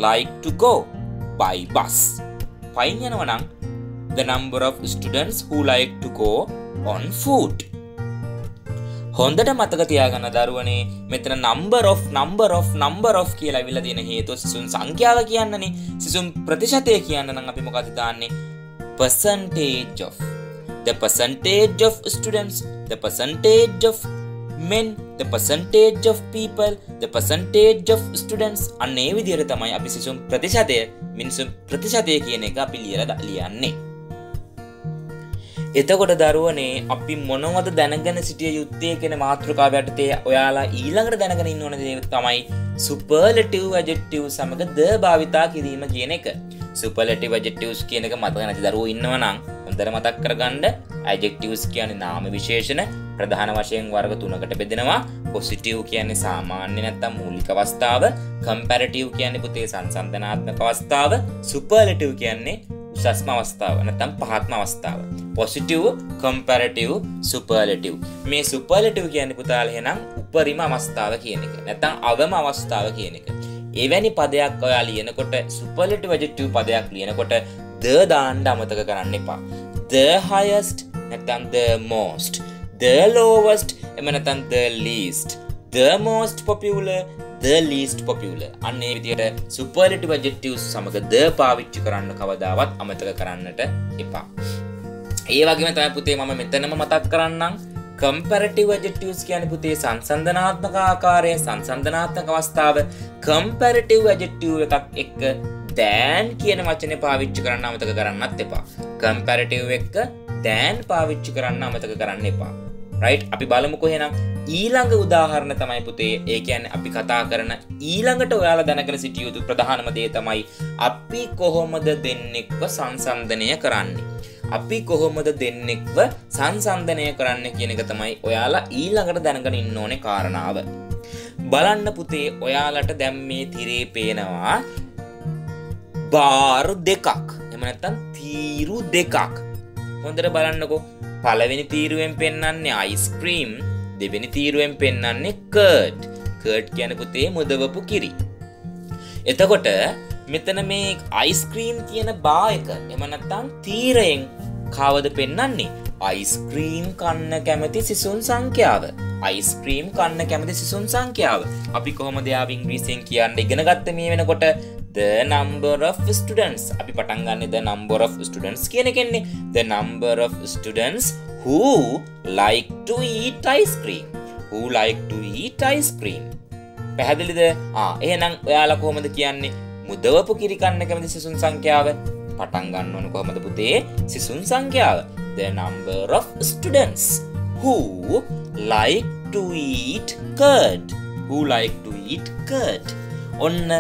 like to go by bus. පයින් යනවා නම් the number of students who like to go on foot. හොඳට මතක තියාගන්න දරුවනේ මෙතන number of කියලා අවිලා තියෙන හේතුව සිසුන් සංඛ්‍යාව කියන්නනේ. සිසුන් ප්‍රතිශතය කියන්න නම් අපි මොකද දාන්නේ? percentage of. The percentage of students, the percentage of men, the percentage of people, the percentage of students. අන්න ඒ විදිහට තමයි අපි සිසුන් ප්‍රතිශතය, මිනිසුන් ප්‍රතිශතය කියන එක අපි ලියන්නේ. එතකොට දරුවනේ අපි මොනවද දැනගෙන සිටිය යුත්තේ කියන මාතෘකාව යටතේ ඔයාලා ඊළඟට දැනගෙන ඉන්න ඕන දේ තමයි superlative adjectives සමග ද භාවිතා කිරීම කියන එක. superlative adjectives කියන එක මතක නැති දරුවෝ ඉන්නවා නම් හොඳට මතක් කරගන්න. adjectives කියන්නේ නාම විශේෂණ ප්‍රධාන වශයෙන් වර්ග තුනකට බෙදෙනවා. positive කියන්නේ සාමාන්‍ය නැත්නම් මූලික අවස්ථාව, comparative කියන්නේ පුතේ සංසන්දනාත්මක අවස්ථාව, superlative කියන්නේ උසස්ම අවස්ථාව නැත්නම් පහත්ම අවස්ථාව. positive, comparative, superlative. මේ superlative කියන්නේ පුතාලා එහෙනම් උපරිම අවස්ථාව කියන එක. නැත්නම් අවම අවස්ථාව කියන එක. එවැනි පදයක් ඔයා ලියනකොට superlative adjective පදයක් ලියනකොට the දාන්න අමතක කරන්න එපා. the highest නැත්නම් the most, the lowest එම නැත්නම් the least, the most popular, the least popular. අන්නේ විදියට superlative adjectives සමග the පාවිච්චි කරන්න කවදාවත් අමතක කරන්නට එපා. ඒ වගේම තමයි පුතේ මම මෙතනම මතක් කරන්නම් comparative adjectives කියන්නේ පුතේ සංසන්දනාත්මක ආකාරයේ සංසන්දනාත්මක අවස්ථාව. comparative adjective එකක් එක්ක than කියන වචනේ පාවිච්චි කරන්න අමතක කරන්නත් එපා. comparative එක්ක than පාවිච්චි කරන්න අමතක කරන්න එපා. right? අපි බලමුකෝ එහෙනම් ඊළඟ උදාහරණ තමයි පුතේ. ඒ කියන්නේ අපි කතා කරන ඊළඟට ඔයාලා දැනගෙන සිටිය යුතු ප්‍රධානම දේ තමයි අපි කොහොමද දෙන්නෙක්ව සංසන්දනය කරන්නේ. අපි කොහොමද දෙන්නෙක්ව සංසන්දනය කරන්න කියන එක තමයි ඔයාලා ඊළඟට දැනගෙන ඉන්න ඕනේ කාරණාව. බලන්න පුතේ ඔයාලට දැන් මේ තිරේ පේනවා බාර් දෙකක්. එහෙම නැත්නම් තීරු දෙකක්. හොඳට බලන්නකෝ. පළවෙනි තීරුවෙන් පෙන්වන්නේ අයිස්ක්‍රීම්, දෙවෙනි තීරුවෙන් පෙන්වන්නේ කර්ඩ්. කර්ඩ් කියන්නේ පුතේ මුදවපු කිරි. එතකොට මෙතන මේ අයිස්ක්‍රීම් කියන බා එක එහෙම නැත්නම් තීරයෙන් කවද පෙන්වන්නේ? අයිස්ක්‍රීම් කන්න කැමති සිසුන් සංඛ්‍යාව. අයිස්ක්‍රීම් කන්න කැමති සිසුන් සංඛ්‍යාව. අපි කොහොමද යාව ඉංග්‍රීසියෙන් කියන්න ඉගෙන ගත්තේ මේ වෙනකොට? the number of students. අපි පටන් ගන්නෙ the number of students කියන එකෙන්නේ. the number of students who like to eat ice cream. who like to eat ice cream. පැහැදිලිද? එහෙනම් ඔයාලා කොහොමද කියන්නේ? මුදවපු කිරි කන්න කැමති සිසුන් සංඛ්‍යාව. පටන් ගන්න ඕන කොහොමද පුතේ? සිසුන් සංඛ්‍යාව. the number of students who like to eat curd. who like to eat curd. ඔන්න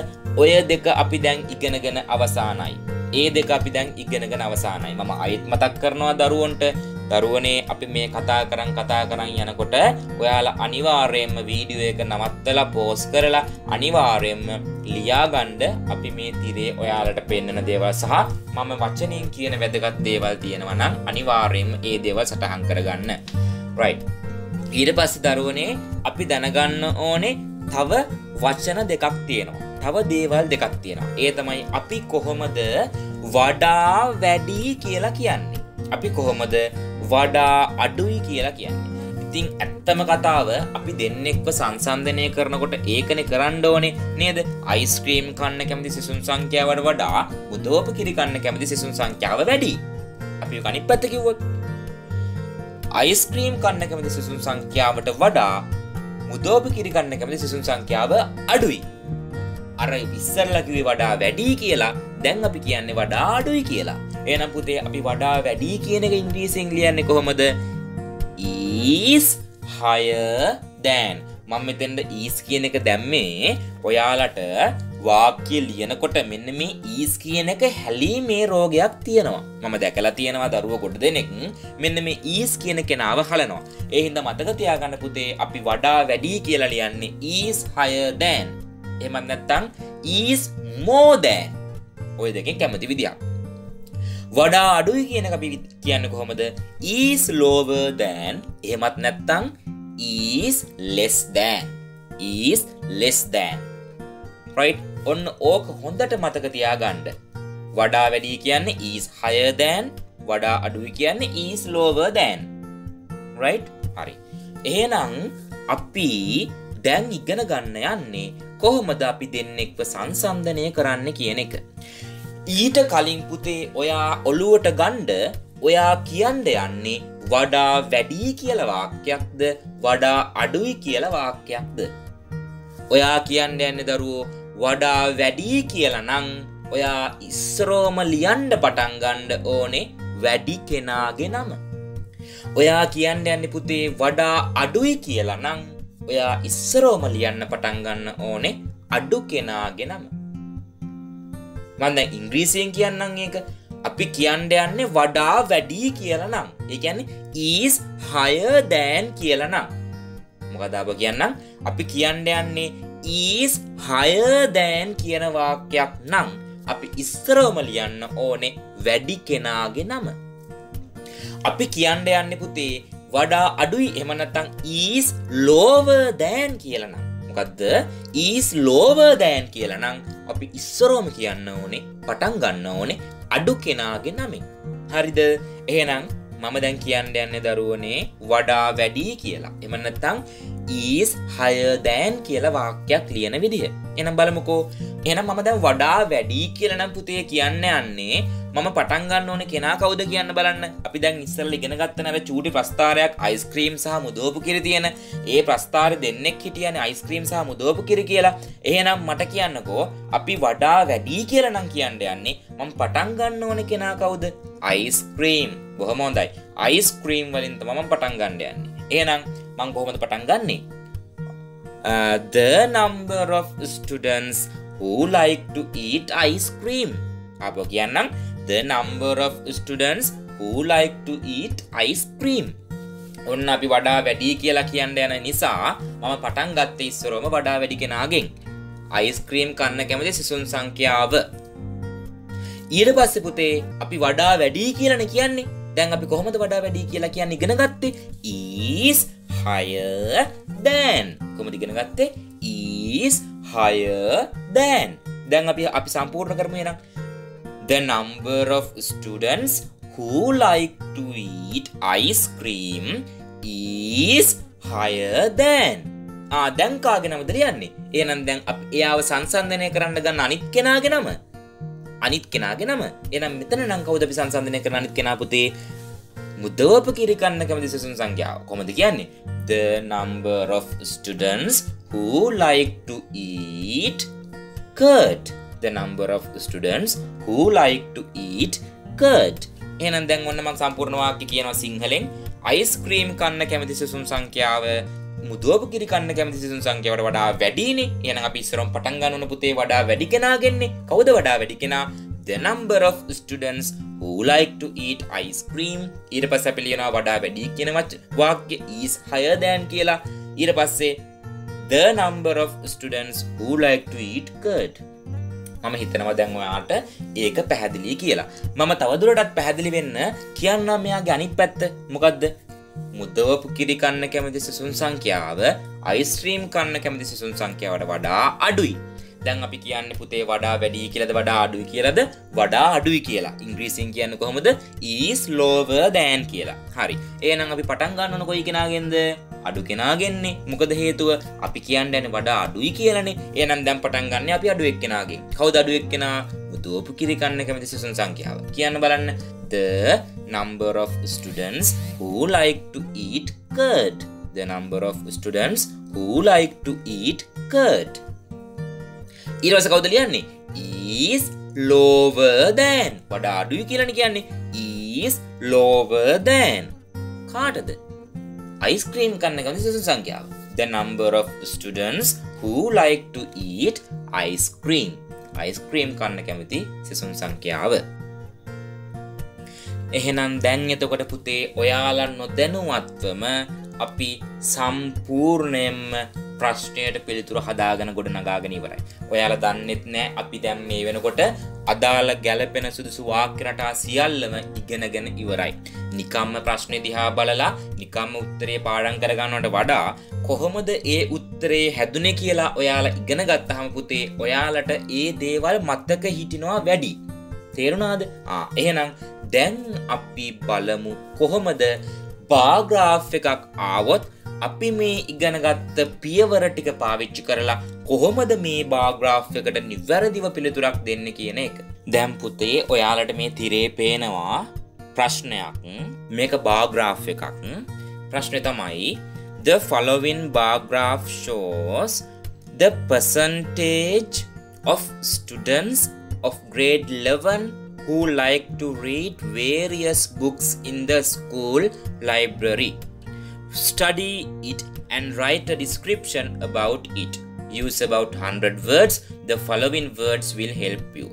ඔය දෙක අපි දැන් ඉගෙනගෙන අවසానයි. ඒ දෙක අපි දැන් ඉගෙනගෙන අවසానයි. මම ආයෙත් මතක් කරනවා දරුවන්ට. දරුවනේ අපි මේ කතා කරන් යනකොට ඔයාලා අනිවාර්යයෙන්ම වීඩියෝ එක නවත්තලා පෝස් කරලා අනිවාර්යයෙන්ම ලියාගන්න අපි මේ තිරේ ඔයාලට පෙන්වන දේවල් සහ මම වචනෙන් කියන වැදගත් දේවල් තියෙනවා නම් අනිවාර්යයෙන්ම ඒ දේවල් සටහන් කරගන්න. right. ඊට පස්සේ දරුවනේ අපි දැනගන්න ඕනේ තව වචන දෙකක් තියෙනවා. තව දේවල් දෙකක් තියෙනවා. ඒ තමයි අපි කොහොමද වඩා වැඩි කියලා කියන්නේ. අපි කොහොමද වඩා අඩුයි කියලා කියන්නේ. ඉතින් ඇත්තම කතාව අපි දෙන්නෙක්ව සංසන්දනය කරනකොට ඒකනේ කරන්න ඕනේ නේද? අයිස්ක්‍රීම් කන්න කැමති සිසුන් සංඛ්‍යාවට වඩා මුදවපු කිරි කන්න කැමති සිසුන් සංඛ්‍යාව වැඩි. අපි අනිත් පැත්ත කිව්වොත් අයිස්ක්‍රීම් කන්න කැමති සිසුන් සංඛ්‍යාවට වඩා මුදවපු කිරි කන්න කැමති සිසුන් සංඛ්‍යාව අඩුයි. අර ඉස්සරලා කිව්වේ වඩා වැඩි කියලා. දැන් අපි කියන්නේ වඩා අඩුයි කියලා. එහෙනම් පුතේ අපි වඩා වැඩි කියන එක ඉංග්‍රීසියෙන් ලියන්නේ කොහොමද? is higher than. මම මෙතෙන්ද is කියන එක දැම්මේ ඔයාලට වාක්‍ය ලියනකොට මෙන්න මේ is කියන එක හැලීමේ රෝගයක් තියෙනවා. මම දැකලා තියෙනවා දරුවෝ කොට දෙනෙක් මෙන්න මේ is කියන කෙනාව හලනවා. ඒ හින්දා මතක තියාගන්න පුතේ අපි වඩා වැඩි කියලා ලියන්නේ is higher than. එහෙමත් නැත්නම් is more than. ඔය දෙකෙන් කැමති විදියක්. වඩා අඩුයි කියන එක අපි කියන්නේ කොහොමද? is lower than. එහෙමත් නැත්නම් is less than. is less than. right? ඔන්න ඕක හොඳට මතක තියාගන්න. වඩා වැඩි කියන්නේ is higher than. වඩා අඩුයි කියන්නේ is lower than. right? හරි. එහෙනම් අපි දැන් ඉගෙන ගන්න යන්නේ කොහොමද අපි දෙන්නෙක්ව සංසන්දනය කරන්න කියන එක. ඊට කලින් පුතේ ඔයා ඔළුවට ගන්න ඔයා කියන්න යන්නේ වඩා වැඩි කියලා වාක්‍යයක්ද වඩා අඩුයි කියලා වාක්‍යයක්ද? ඔයා කියන්න යන්නේ දරුවෝ වඩා වැඩි කියලා නම් ඔයා ඉස්සරෝම ලියන්න පටන් ගන්න ඕනේ වැඩි කෙනාගේ නම. ඔයා කියන්න යන්නේ පුතේ වඩා අඩුයි කියලා නම් ඔයා ඉස්සරවම ලියන්න පටන් ගන්න ඕනේ අඩු කෙනාගේ නම. මම දැන් ඉංග්‍රීසියෙන් කියන්නම් ඒක. අපි කියන්න යන්නේ වඩා වැඩි කියලා නම්. ඒ කියන්නේ is higher than කියලා නම්. මොකද අප කියන්නම් අපි කියන්න යන්නේ is higher than කියන වාක්‍යයක් නම් අපි ඉස්සරවම ලියන්න ඕනේ වැඩි කෙනාගේ නම. අපි කියන්න යන්නේ පුතේ වඩා අඩුයි එහෙම නැත්නම් is lower than කියලා නම්. මොකද්ද? is lower than කියලා නම් අපි ඉස්සරවම කියන්න ඕනේ පටන් ගන්න ඕනේ අඩු කෙනාගේ නමින්. හරිද? එහෙනම් මම දැන් කියන්න යන්නේ දරුවනේ වඩා වැඩි කියලා. එහෙම නැත්නම් is higher than කියලා වාක්‍යයක් ලියන විදිහ. එහෙනම් බලමුකෝ. එහෙනම් මම දැන් වඩා වැඩි කියලා නම් පුතේ කියන්න යන්නේ මම පටන් ගන්න ඕනේ කෙනා කවුද කියන්න බලන්න. අපි දැන් ඉස්සෙල්ලා ඉගෙන ගත්ත නේද චූටි ප්‍රස්තාරයක් අයිස්ක්‍රීම් සහ මුදවපු කිරි තියෙන. ඒ ප්‍රස්තාරේ දෙන්නෙක් හිටියනේ අයිස්ක්‍රීම් සහ මුදවපු කිරි කියලා. එහෙනම් මට කියන්නකෝ අපි වඩා වැඩි කියලා නම් කියන්න යන්නේ මම පටන් ගන්න ඕනේ කෙනා කවුද? අයිස්ක්‍රීම්. බොහොම හොඳයි. අයිස්ක්‍රීම් වලින් තමයි මම පටන් ගන්න යන්නේ. එහෙනම් මම කොහොමද පටන් ගන්නෙ? The number of students who like to eat ice cream. අපෝ කියන්නම් the number of students who like to eat ice cream. ඔන්න අපි වඩා වැඩි කියලා කියන්න යන නිසා මම පටන් ගත්තේ ඉස්සරවම වඩා වැඩි කෙනාගෙන්. අයිස්ක්‍රීම් කන්න කැමති සිසුන් සංඛ්‍යාව. ඊට පස්සේ පුතේ අපි වඩා වැඩි කියලානේ කියන්නේ. දැන් අපි කොහොමද වඩා වැඩි කියලා කියන්නේ ඉගෙන ගත්තේ? is higher than. කොහොමද ඉගෙන ගත්තේ? is higher than. දැන් අපි සම්පූර්ණ කරමු එහෙනම්. The number of students who like to eat ice cream is higher than. දැන් කාගේ නමද ලියන්නේ? එහෙනම් දැන් අපි එයාව සංසන්දනය කරන්න ගන්න අනිත් කෙනාගේ නම. අනිත් කෙනාගේ නම. එහෙනම් මෙතන නම් කවුද අපි සංසන්දනය කරන අනිත් කෙනා පුතේ? මුදවපු කිරි කන්න කැමති සිසුන් සංඛ්‍යාව. කොහොමද කියන්නේ? The number of students who like to eat curd. The number of students who like to eat curd. එහෙනම් දැන් ඔන්න මම සම්පූර්ණ වාක්‍ය කියනවා සිංහලෙන්. අයිස්ක්‍රීම් කන්න කැමති සිසුන් සංඛ්‍යාව මුදවපු කිරි කන්න කැමති සිසුන් සංඛ්‍යාවට වඩා වැඩිනේ. එහෙනම් අපි ඉස්සරහම පටන් ගන්න ඕන පුතේ වඩා වැඩි කෙනාගෙන්නේ. කවුද වඩා වැඩි කෙනා? The number of students who like to eat ice cream. ඊට පස්සේ අපි ලියනවා වඩා වැඩි කියන වාක්‍ය is higher than කියලා. ඊට පස්සේ the number of students who like to eat curd. මම හිතනවා දැන් ඔයාලට ඒක පැහැදිලි කියලා. මම තවදුරටත් පැහැදිලි වෙන්න කියන්නම් මෙයාගේ අනිත් පැත්ත. මොකද්ද? මුදවපු කිරි කන්න කැමති සිසුන් සංඛ්‍යාව අයිස්ක්‍රීම් කන්න කැමති සිසුන් සංඛ්‍යාවට වඩා අඩුයි. දැන් අපි කියන්නේ පුතේ වඩා වැඩි කියලාද වඩා අඩුයි කියලාද? වඩා අඩුයි කියලා. ඉංග්‍රීසියෙන් කියන්නේ කොහොමද? is lower than කියලා. හරි. එහෙනම් අපි පටන් ගන්න ඕන කොයි කෙනාගෙන්ද? අඩු කෙනාගෙන්නේ. මොකද හේතුව අපි කියන්නේ වඩා අඩුයි කියලානේ. එහෙනම් දැන් පටන් ගන්න අපි අඩු එක්කෙනාගෙන්. කවුද අඩු එක්කෙනා? මුදවපු කිරි කන්න කැමති සිසුන් සංඛ්‍යාව. කියන්න බලන්න. The number of students who like to eat curd. The number of students who like to eat curd. ඊට පස්සේ කවුද ලියන්නේ? is lower than. වඩා අඩුයි කියලානේ කියන්නේ. is lower than. කාටද? අයිස්ක්‍රීම් කන්න කැමති සිසුන් සංඛ්‍යාව. The number of students who like to eat ice cream. Ice cream කන්න කැමති සිසුන් සංඛ්‍යාව. එහෙනම් දැන් එතකොට පුතේ ඔයාලා නොදැනුවත්වම අපි සම්පූර්ණයෙන්ම ප්‍රශ්නයට පිළිතුරු හදාගෙන ගොඩ නගාගෙන ඉවරයි. ඔයාලා දන්නෙත් නෑ අපි දැන් මේ වෙනකොට අදාළ ගැළපෙන සුදුසු වාක්‍ය රටා සියල්ලම ඉගෙනගෙන ඉවරයි. නිකම්ම ප්‍රශ්නේ දිහා බලලා නිකම්ම උත්තරේ පාඩම් කරගන්නවට වඩා කොහොමද ඒ උත්තරේ හැදුනේ කියලා ඔයාලා ඉගෙන ගත්තාම පුතේ ඔයාලට ඒ දේවල් මතක හිටිනවා වැඩි. තේරුණාද? එහෙනම් දැන් අපි බලමු කොහොමද බාර් ග්‍රාෆ් එකක් ආවොත් අපි මේ ඉගෙනගත්ත පියවර ටික පාවිච්චි කරලා කොහොමද මේ බාර් ග්‍රාෆ් එකට නිවැරදිව පිළිතුරක් දෙන්නේ කියන එක. දැන් පුතේ ඔයාලට මේ තිරේ පේනවා ප්‍රශ්නයක්. මේක බාර් ග්‍රාෆ් එකක්. ප්‍රශ්නේ තමයි the following bar graph shows the percentage of students of grade 11 who like to read various books in the school library. Study it and write a description about it. Use about 100 words. The following words will help you.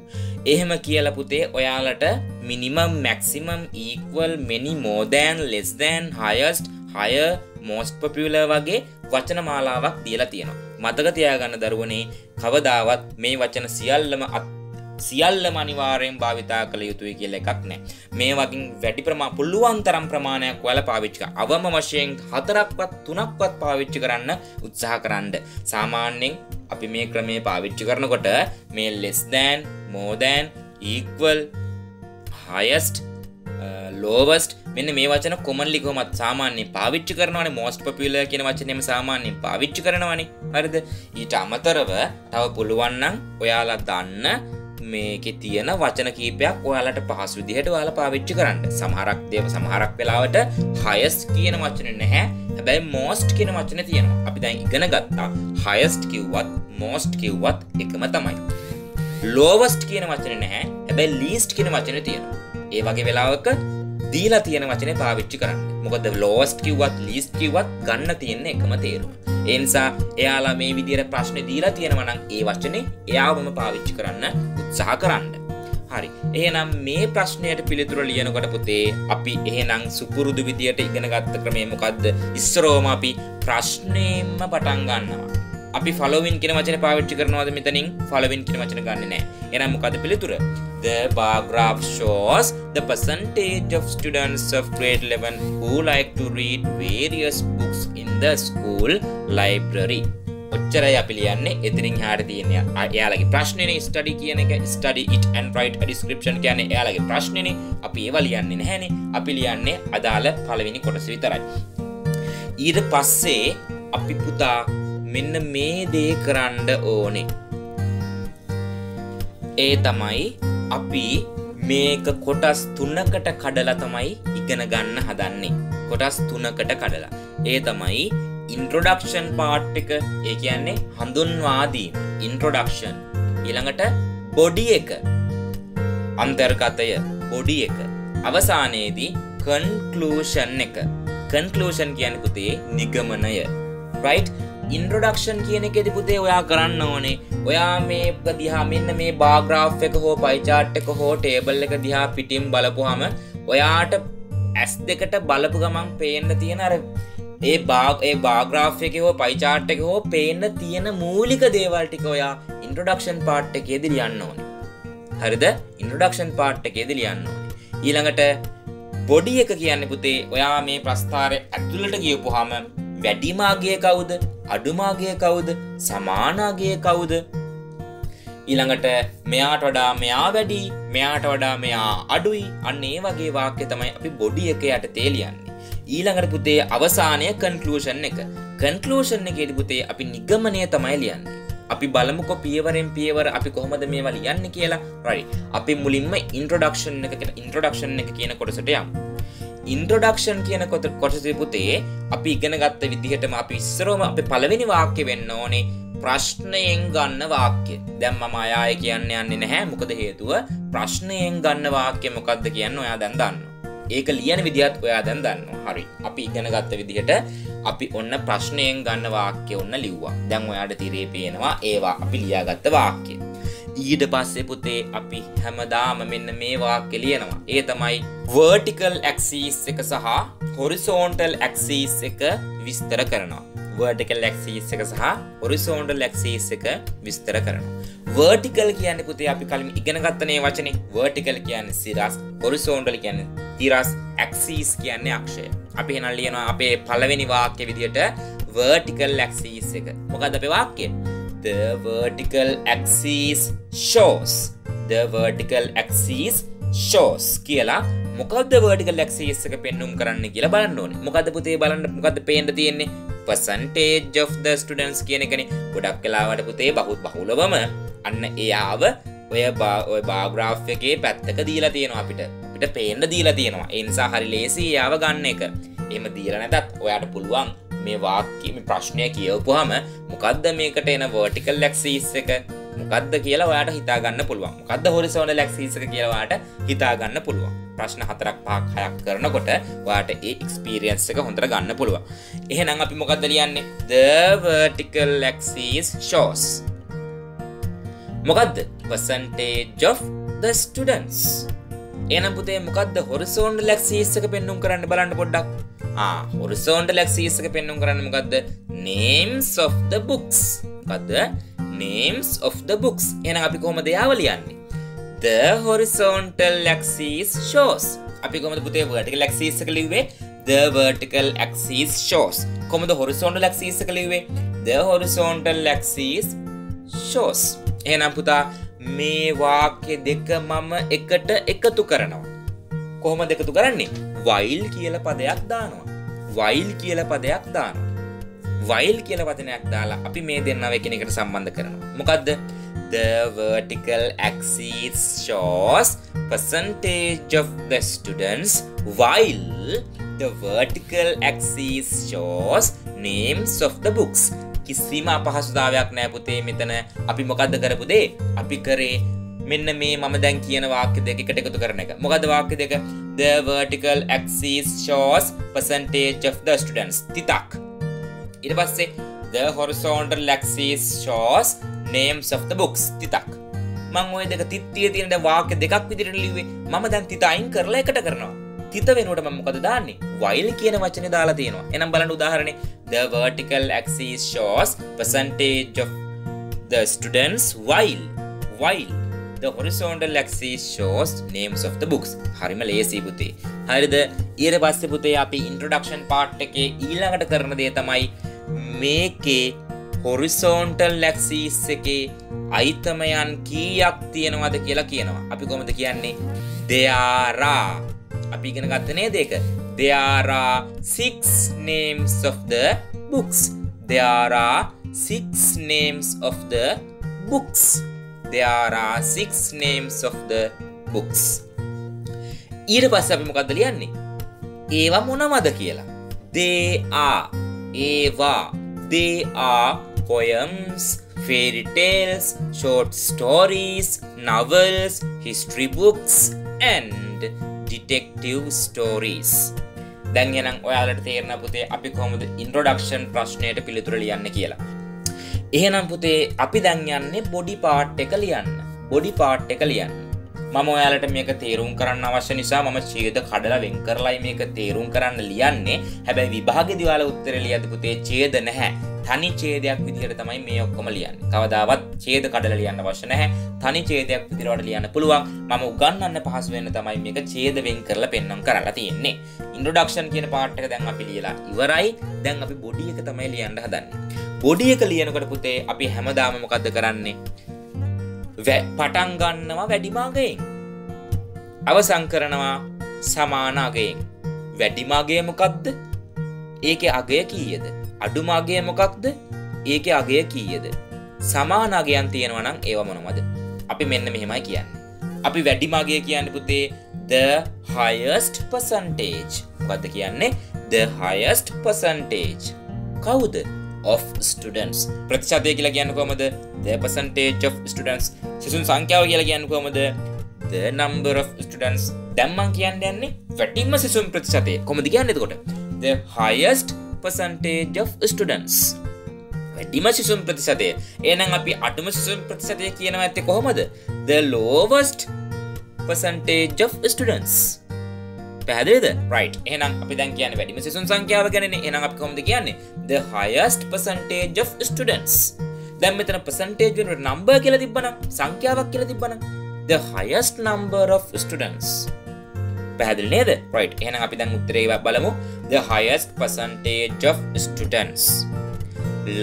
එහෙම කියලා පුතේ ඔයාලට minimum, maximum, equal, many, more than, less than, highest, higher, most popular වගේ වචන මාලාවක් දීලා තියෙනවා. මතක තියාගන්න දරුවනේ කවදාවත් මේ වචන සියල්ලම අනිවාර්යෙන් භාවිතා කළ යුතුයි කියලා එකක් නැහැ. මේ වගේ වැඩි පුළුවන් තරම් ප්‍රමාණයක් ඔයාලා පාවිච්චි කරන්න. අවම වශයෙන් 4ක්වත් 3ක්වත් පාවිච්චි කරන්න උත්සාහ කරන්න. සාමාන්‍යයෙන් අපි මේ ක්‍රමයේ පාවිච්චි කරනකොට මේ less than, more than, equal, highest, lowest මෙන්න මේ වචන commonly කොහොමද සාමාන්‍යයෙන් පාවිච්චි කරනවානේ. most popular කියන වචනේම සාමාන්‍යයෙන් පාවිච්චි කරනවානේ. හරිද? ඊට අමතරව තව පුළුවන් නම් ඔයාලා දන්න මේකේ තියෙන වචන කීපයක් ඔයාලට පහසු විදිහට ඔයාලා පාවිච්චි කරන්න. සමහරක් වෙලාවට highest කියන වචනේ නැහැ. හැබැයි most කියන වචනේ තියෙනවා. අපි දැන් ඉගෙන ගත්තා highest කිව්වත් most කිව්වත් එකම තමයි. lowest කියන වචනේ නැහැ. හැබැයි least කියන වචනේ තියෙනවා. ඒ වගේ වෙලාවක දීලා තියෙන වචනේ පාවිච්චි කරන්න. මොකද lowest කිව්වත් least කිව්වත් ගන්න තියෙන එකම තේරුම. ඒ නිසා එයාලා මේ විදිහට ප්‍රශ්නේ දීලා තියෙනවා නම් ඒ වචනේ එයාවම පාවිච්චි කරන්න උත්සාහ කරන්න. හරි. එහෙනම් මේ ප්‍රශ්නයට පිළිතුර ලියනකොට පුතේ අපි එහෙනම් සුපුරුදු විදියට ඉගෙන ගත්ත ක්‍රමය මොකද්ද? ඉස්සරෝම අපි ප්‍රශ්නේම පටන් ගන්නවා. අපි following කියන වචනේ පාවිච්චි කරනවාද මෙතනින්? following කියන වචන ගන්නෙ නැහැ. එහෙනම් මොකද්ද පිළිතුර? The bar graph shows the percentage of students of grade 11 who like to read various books in the school library. ඔච්චරයි අපි ලියන්නේ. එතනින් එහාට තියෙන්නේ එයාලගේ ප්‍රශ්නේනේ. study කියන එක study it and write a description කියන්නේ එයාලගේ ප්‍රශ්නේනේ. අපි ඒව ලියන්නේ නැහැනේ. අපි ලියන්නේ අදාළ පළවෙනි කොටස විතරයි. ඊට පස්සේ අපි පුතා මෙන්න මේ දේ කරන්න ඕනේ. ඒ තමයි අපි මේක කොටස් 3කට කඩලා තමයි ඉගෙන ගන්න හදන්නේ. කොටස් 3කට කඩලා. ඒ තමයි introduction part එක. ඒ කියන්නේ හඳුන්වා දීම. introduction. ඊළඟට body එක. අන්තර්ගතය body එක. අවසානයේදී conclusion එක. conclusion කියන්නේ පුතේ නිගමනය. right? introduction කියන එකේදී පුතේ ඔයා කරන්න ඕනේ ඔයා මේ දිහා මෙන්න මේ bar graph එක හෝ pie chart එක හෝ table එක දිහා පිටින් බලපුවාම ඔයාට S2ට බලපු ගමන් පේන්න තියෙන අර ඒ bar graph එකේ හෝ pie chart එකේ හෝ පේන්න තියෙන මූලික දේවල් ටික ඔයා introduction part එකේදී ලියන්න ඕනේ. හරිද? introduction part එකේදී ලියන්න ඕනේ. ඊළඟට body එක කියන්නේ පුතේ ඔයා මේ ප්‍රස්ථාරයේ ඇතුළට ගියපුවාම වැඩිම අගය කවුද? අඩුම අගය කවුද? සමාන අගය කවුද? ඊළඟට මෙයාට වඩා මෙයා වැඩි, මෙයාට වඩා මෙයා අඩුයි. අන්න ඒ වගේ වාක්‍ය තමයි අපි බොඩි එක යටතේ ලියන්නේ. ඊළඟට පුතේ අවසානයේ කන්ක්ලූෂන් එක. කන්ක්ලූෂන් එකේදී පුතේ අපි නිගමනය තමයි ලියන්නේ. අපි බලමුකෝ පියවරෙන් පියවර අපි කොහොමද මේවා ලියන්නේ කියලා. right. අපි මුලින්ම ඉන්ට්‍රොඩක්ෂන් එක කියන කොටසට යමු. ඉන්ට්‍රොඩක්ෂන් කියන කොටසේ පුතේ අපි ඉගෙන ගත්ත විදිහටම අපි ඉස්සරෝම අපි පළවෙනි වාක්‍ය වෙන්න ඕනේ ප්‍රශ්නයෙන් ගන්න වාක්‍ය. දැන් මම ආයෙ කියන්න යන්නේ නැහැ. මොකද හේතුව ප්‍රශ්නයෙන් ගන්න වාක්‍ය මොකක්ද කියන්නේ ඔයා දැන් දන්නවා. ඒක ලියන විදිහත් ඔයා දැන් දන්නවා. හරි. අපි ඉගෙන ගත්ත විදිහට අපි ඔන්න ප්‍රශ්නයෙන් ගන්න වාක්‍ය ඔන්න ලිව්වා. දැන් ඔයාට තිරේ පේනවා ඒවා අපි ලියාගත්ත වාක්‍ය. ඊට පස්සේ පුතේ අපි හැමදාම මෙන්න මේ වාක්‍ය ලියනවා. ඒ තමයි vertical axis එක සහ horizontal axis එක විස්තර කරනවා. vertical axis එක සහ horizontal axis එක විස්තර කරනවා. vertical කියන්නේ පුතේ අපි කලින් ඉගෙන ගත්තනේ වචනේ. vertical කියන්නේ සිරස්, horizontal කියන්නේ තිරස්, axis කියන්නේ අක්ෂය. අපි එහෙනම් ලියනවා අපේ පළවෙනි වාක්‍ය විදිහට vertical axis එක. මොකද්ද අපේ වාක්‍යය? The vertical axis shows. The vertical axis shows කියලා මොකද්ද vertical axis එක පෙන්වුම් කරන්න කියලා බලන්න ඕනේ. මොකද්ද පුතේ බලන්න මොකද්ද පේන්න තියෙන්නේ? percentage of the students කියන එකනේ. ගොඩක් වෙලාවට පුතේ බහුලවම අන්න එයාව ඔය bar graph එකේ පැත්තක දීලා තියෙනවා අපිට පේන්න දීලා තියෙනවා. ඒ නිසා හරි ලේසි එයාව ගන්න එක. එහෙම දීලා නැතත් ඔයාට පුළුවන් මේ වාක්‍ය මේ ප්‍රශ්නය කියවපුවාම මොකද්ද මේකට එන vertical axis එක මොකද්ද කියලා ඔයාට හිතා ගන්න පුළුවන්. මොකද්ද horizontal axis එක කියලා ඔයාට හිතා ගන්න පුළුවන්. ප්‍රශ්න 4ක් 5ක් 6ක් කරනකොට ඔයාට ඒ experience එක හොඳට ගන්න පුළුවන්. එහෙනම් අපි මොකද්ද ලියන්නේ? The vertical axis shows. මොකද්ද? Percentage of the students. එහෙනම් පුතේ මොකද්ද horizontal axis එක පෙන්වුම් කරන්න බලන්න පොඩ්ඩක්. horizontal axis එක පෙන්වුම් කරන්නේ මොකද්ද? Names of the books. මොකද්ද? Names of the books. එහෙනම් අපි කොහොමද යාව ලියන්නේ? The horizontal axis shows. අපි කොහොමද පුතේ vertical axis එක ලිව්වේ? The vertical axis shows. කොහොමද horizontal axis එක ලිව්වේ? The horizontal axis shows. එහෙනම් පුතා මේ වාක්‍ය දෙක මම එකට එකතු කරනවා. කොහොමද එකතු කරන්නේ? while කියලා පදයක් දානවා. while කියලා පදයක් දානවා. while කියලා වචනයක් දාලා අපි මේ දෙන්නව එකිනෙකට සම්බන්ධ කරනවා. මොකද්ද? The vertical axis shows percentage of the students while the vertical axis shows names of the books. කිසිම අපහසුතාවයක් නැහැ පුතේ මෙතන. අපි මොකද්ද කරපු දේ? අපි කරේ මෙන්න මේ මම දැන් කියන වාක්‍ය දෙක එකට එකතු කරන එක. මොකද්ද වාක්‍ය දෙක? The vertical axis shows percentage of the students. තිතක්. ඊට පස්සේ the horizontal axis shows names of the books. තිතක්. මම ওই දෙක තිත්තියේ තියෙන දැන් වාක්‍ය දෙකක් විදිහට ලිව්වේ. මම දැන් තිත අයින් කරලා එකට කරනවා. තිත වෙනුවට මම මොකද දාන්නේ? while කියන වචනේ දාලා තියෙනවා. එහෙනම් බලන්න උදාහරණේ. The vertical axis shows percentage of the students while the horizontal axis shows names of the books. හරිම ලේසි පුතේ. හරිද? ඊට පස්සේ පුතේ අපි introduction part එකේ ඊළඟට කරන දේ තමයි මේකේ horizontal axis එකේ අයිතමයන් කීයක් තියෙනවද කියලා කියනවා. අපි කොහොමද කියන්නේ? There are. අපි ඉගෙන ගත්ත නේද ඒක? There are 6 names of the books. There are 6 names of the books. There are 6 names of the books. ඊට පස්සේ අපි මොකද්ද ලියන්නේ? ඒවා මොනවද කියලා. They are. ඒවා. They are poems, fairy tales, short stories, novels, history books and detective stories. දැන් එහෙනම් ඔයාලට තේරෙනවා පුතේ අපි කොහොමද ඉන්ට්‍රොඩක්ෂන් ප්‍රශ්නයට පිළිතුරු ලියන්නේ කියලා. එහෙනම් පුතේ අපි දැන් යන්නේ බොඩි පාර්ට් එක ලියන්න. බොඩි පාර්ට් එක ලියන්න. මම ඔයාලට මේක තේරුම් කරන්න අවශ්‍ය නිසා මම ඡේද කඩලා වෙන් කරලායි මේක තේරුම් කරන්න ලියන්නේ. හැබැයි විභාගෙදී ඔයාලා උත්තරේ ලියද්දි පුතේ ඡේද නැහැ. තනි ඡේදයක් විදිහට තමයි මේ ඔක්කොම ලියන්නේ. කවදාවත් ඡේද කඩලා ලියන්න අවශ්‍ය නැහැ. තනි ඡේදයක් විදිහට ලියන්න පුළුවන්. මම උගන්වන්න පහසු වෙන්න තමයි මේක ඡේද වෙන් කරලා පෙන්වන්න කරලා තියෙන්නේ. ඉන්ට්‍රොඩක්ෂන් කියන පාර්ට් එක දැන් අපි ලියලා ඉවරයි. දැන් අපි බොඩි එක තමයි ලියන්න හදන්නේ. බොඩි එක ලියනකොට පුතේ අපි හැමදාම මොකද්ද කරන්නේ? පටන් ගන්නවා වැඩිම අගයෙන්. අවසන් කරනවා සමාන අගයෙන්. වැඩිම අගය මොකක්ද? ඒකේ අගය කීයද? අඩුම අගය මොකක්ද? ඒකේ අගය කීයද? සමාන අගයන් තියෙනවා නම් ඒව මොනවද? අපි මෙන්න මෙහෙමයි කියන්නේ. අපි වැඩිම අගය කියන්නේ පුතේ the highest percentage. මොකද්ද කියන්නේ? The highest percentage. කවුද? Of students. ප්‍රතිශතය කියලා කියන්නේ කොහමද? The percentage of students. සිසුන් සංඛ්‍යාව කියලා කියන්නේ කොහමද? The number of students. දැන් මම කියන්නේ වැඩිම සිසුන් ප්‍රතිශතය. කොහොමද කියන්නේ එතකොට? The highest percentage of students. වැඩිම සිසුන් ප්‍රතිශතය. එහෙනම් අපි අඩුම සිසුන් ප්‍රතිශතය කියනවා ඇත්තේ කොහොමද? The lowest percentage of students. පැහැදිලිද? right. එහෙනම් අපි දැන් කියන්නේ වැඩිම සිසුන් සංඛ්‍යාව ගැනනේ. එහෙනම් අපි කොහොමද කියන්නේ? The highest percentage of students. දැන් මෙතන percentage වෙනුවට number කියලා තිබ්බනම්, සංඛ්‍යාවක් කියලා තිබ්බනම් the highest number of students. පැහැදිලි නේද? right. එහෙනම් අපි දැන් උත්තරේ බලමු. The highest percentage of students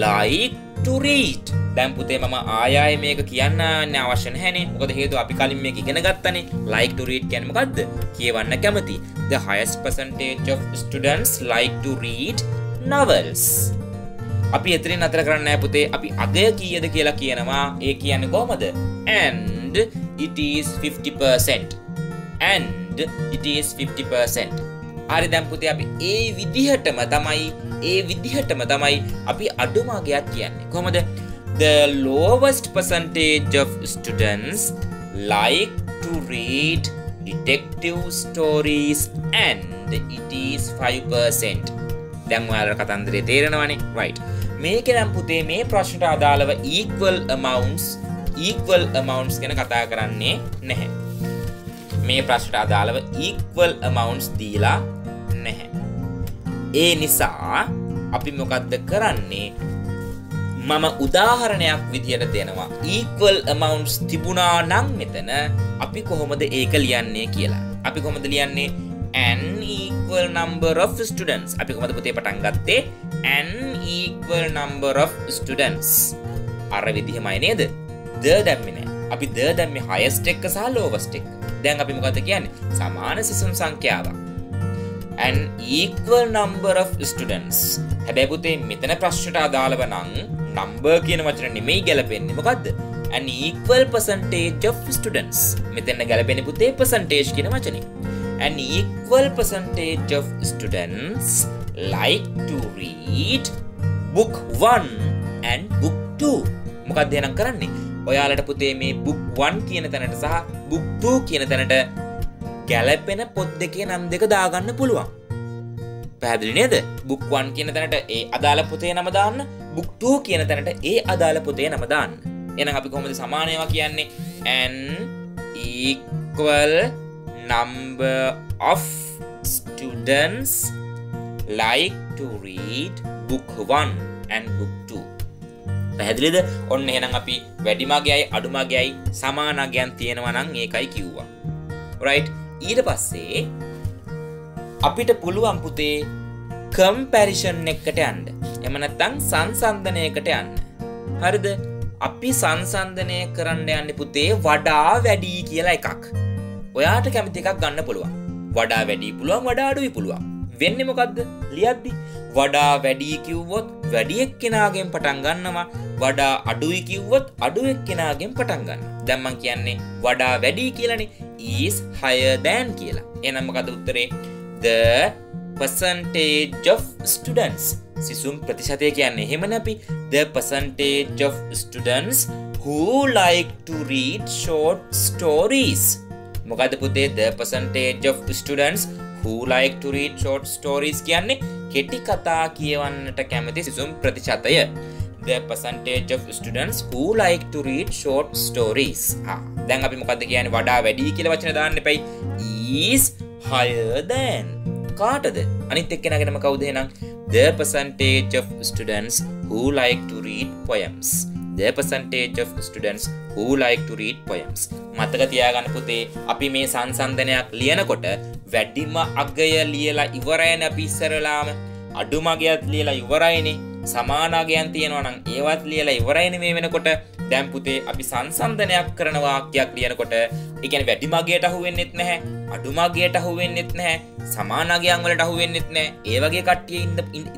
like to read. දැන් පුතේ මම ආයෙ මේක කියන්න අවශ්‍ය නැහැනේ. මොකද හේතුව අපි කලින් මේක ඉගෙන ගත්තනේ. like to read කියන්නේ මොකද්ද? කියවන්න කැමති. The highest percentage of students like to read novels. අපි එතනින් අතර කරන්නේ නැහැ පුතේ. අපි අගය කීයද කියලා කියනවා. ඒ කියන්නේ කොහමද? And it is 50%. And it is 50%. හරි දැන් පුතේ අපි ඒ විදිහටම තමයි අපි අඩුම අගයක් කියන්නේ. කොහමද? The lowest percentage of students like to read detective stories and it is 5%. දැන් ඔයාලට කතන්දරේ තේරෙනවනේ. right. මේකේ නම් පුතේ මේ ප්‍රශ්නට අදාළව equal amounts ගැන කතා කරන්නේ නැහැ. මේ ප්‍රශ්නට අදාළව equal amounts දීලා නැහැ. ඒ නිසා අපි මොකද්ද කරන්නේ? මම උදාහරණයක් විදියට දෙනවා. equal amounts තිබුණා නම් මෙතන අපි කොහොමද ඒක ලියන්නේ කියලා. අපි කොහොමද ලියන්නේ? an equal number of students. අපි කොහොමද පුතේ පටන් ගත්තේ? an equal number of students. අර විදිහමයි නේද? the දැම්මේ නෑ. අපි the දැම්මේ highest එක සහ lowest එක. දැන් අපි මොකද්ද කියන්නේ? සමාන සිසුන් සංඛ්‍යාවක්. an equal number of students. හැබැයි පුතේ මෙතන ප්‍රශ්නට අදාළව නම් number කියන වචන නෙමෙයි ගැලපෙන්නේ. මොකද්ද? an equal percentage of students. මෙතන ගැලපෙන්නේ පුතේ percentage කියන වචනේ. an equal percentage of students like to read book 1 and book 2. මොකක්ද එහෙනම් කරන්නේ? ඔයාලට පුතේ මේ book 1 කියන තැනට සහ book 2 කියන තැනට ගැලපෙන පොත් දෙකේ නම් දෙක දාගන්න පුළුවන්. පැහැදිලි නේද? book 1 කියන තැනට ඒ අදාළ පොතේ නම දාන්න, book 2 කියන තැනට ඒ අදාළ පොතේ නම දාන්න. එහෙනම් අපි කොහොමද සමාන ඒවා කියන්නේ? an equal number of students like to read book 1 and book 2. පැහැදිලිද? ඔන්න එහෙනම් අපි වැඩිමගයයි අඩුමගයයි සමානගයන් තියෙනවා නම් ඒකයි කිව්වා. right. ඊට පස්සේ අපිට පුළුවන් පුතේ comparison එකකට යන්න. එහෙම නැත්නම් සංසන්දනයකට යන්න. හරිද? අපි සංසන්දනය කරන්න යන්නේ පුතේ වඩා වැඩි කියලා එකක්. ඔයාට කැමති එකක් ගන්න පුළුවන්. වඩා වැඩි පුළුවන්, වඩා අඩුයි පුළුවන්. වෙන්නේ මොකද්ද? ලියද්දි වඩා වැඩි කිව්වොත් වැඩි එක්කෙනාගෙන් පටන් ගන්නවා. වඩා අඩුයි කිව්වොත් අඩු එක්කෙනාගෙන් පටන් ගන්නවා. දැන් මම කියන්නේ වඩා වැඩි කියලානේ. is higher than කියලා. එහෙනම් මොකද උත්තරේ? the percentage of students. සිසුන් ප්‍රතිශතය කියන්නේ එහෙමනේ අපි. the percentage of students who like to read short stories. මොකද පුතේ the percentage of students who like to read short stories කියන්නේ කෙටි කතා කියවන්නට කැමති සිසුන් ප්‍රතිශතය. the percentage of students who like to read short stories. දැන් අපි මොකද්ද කියන්නේ? වඩා වැඩි කියලා වචන දාන්න එපයි. is higher than. කාටද? අනිත් එක්කෙනාගෙනම කවුද එහෙනම්? the percentage of students who like to read poems. the percentage of students who like to read poems. මතක තියාගන්න පුතේ, අපි මේ සංසන්දනයක් ලියනකොට වැඩිම අගය ලියලා ඉවරයනේ අපි ඉස්සරලාම. අඩුම අගයත් ලියලා ඉවරයිනේ. සමාන අගයන් තියෙනවා නම් ඒවත් ලියලා ඉවරයිනේ මේ වෙනකොට. දැන් පුතේ අපි සංසන්දනයක් කරන වාක්‍යයක් ලියනකොට ඒ කියන්නේ වැඩිම අගයට අහු වෙන්නෙත් නැහැ, අඩුම අගයට අහු වෙන්නෙත් නැහැ, සමාන අගයන් වලට අහු වෙන්නෙත් නැහැ. ඒ වගේ කට්ටිය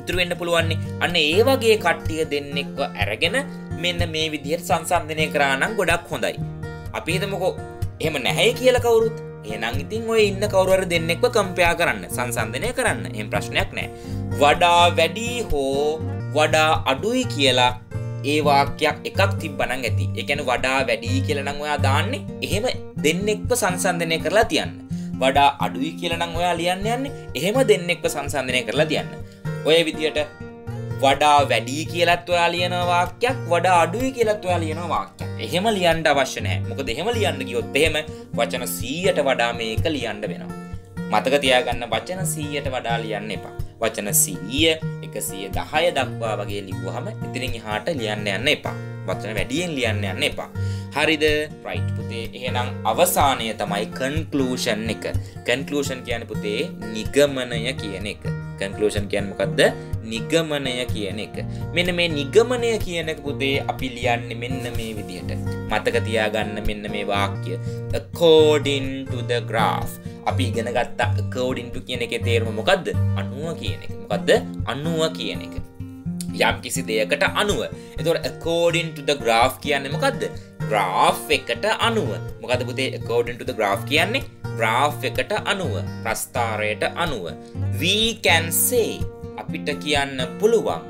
ඉතුරු වෙන්න පුළුවන් නේ. අන්න ඒ වගේ කට්ටිය දෙන්නෙක්ව අරගෙන මෙන්න මේ විදිහට සංසන්දනය කරා නම් ගොඩක් හොඳයි. අපි හිතමුකෝ එහෙම නැහැ කියලා කවුරුත්. එහෙනම් ඉතින් ඔය ඉන්න කවුරු හරි දෙන්නෙක්ව කම්පෙයාර් කරන්න, සංසන්දනය කරන්න. එහෙම ප්‍රශ්නයක් නැහැ. වඩා වැඩි හෝ වඩා අඩුයි කියලා ඒ වාක්‍යයක් එකක් තිබ්බනම් ඇති. ඒ කියන්නේ වඩා වැඩි කියලා නම් ඔයා දාන්නේ එහෙම දෙන්නෙක්ව සංසන්දනය කරලා තියන්න. වඩා අඩුයි කියලා නම් ඔයා ලියන්න යන්නේ එහෙම දෙන්නෙක්ව සංසන්දනය කරලා තියන්න. ඔය විදියට වඩා වැඩි කියලාත් ඔයා ලියන වාක්‍යයක්, වඩා අඩුයි කියලාත් ඔයා ලියන වාක්‍යයක්. එහෙම ලියන්න අවශ්‍ය නැහැ. මොකද එහෙම ලියන්න ගියොත් එහෙම වචන 100ට වඩා මේක ලියන්න වෙනවා. මතක තියාගන්න වචන 100ට වඩා ලියන්න එපා. වචන 100 110 දක්වා වගේ ලිව්වහම ඉතින් එහාට ලියන්න යන්න එපා. වචන වැඩියෙන් ලියන්න යන්න එපා. හරිද? right පුතේ. එහෙනම් අවසානය තමයි conclusion එක. conclusion කියන්නේ පුතේ නිගමනය කියන එක. conclusion කියන්නේ මොකද්ද? නිගමනය කියන එක. මෙන්න මේ නිගමනය කියන එක පුතේ අපි ලියන්නේ මෙන්න මේ විදිහට. මතක තියාගන්න මෙන්න මේ වාක්‍ය. according to the graph. අපි ඉගෙන ගත්ත according to කියන එකේ තේරුම මොකද්ද? අනුව කියන එක. මොකද්ද? අනුව කියන එක. යම් කිසි දෙයකට අනුව. එතකොට according to the graph කියන්නේ මොකද්ද? graph එකට අනුව. මොකද්ද පුතේ according to the graph කියන්නේ? graph එකට අනුව, ප්‍රස්ථාරයට අනුව. we can say අපිට කියන්න පුළුවන්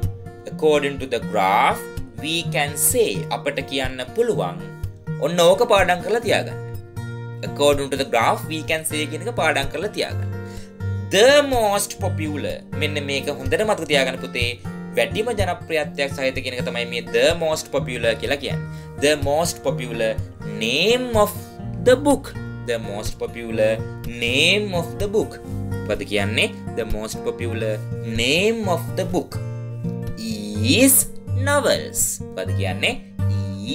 according to the graph we can say අපට කියන්න පුළුවන් ඔන්න ඕක පාඩම් කරලා තියාගන්න. According to the graph we can say කියන එක පාඩම් කරලා තියාගන්න. The most popular මෙන්න මේක හොඳට මතක තියාගන්න පුතේ. වැඩිම ජනප්‍රියත්වයක් සහිත කියන එක තමයි මේ the most popular කියලා කියන්නේ. The most popular name of the book. The most popular name of the book. මොකද කියන්නේ? The most popular name of the book is novels. මොකද කියන්නේ?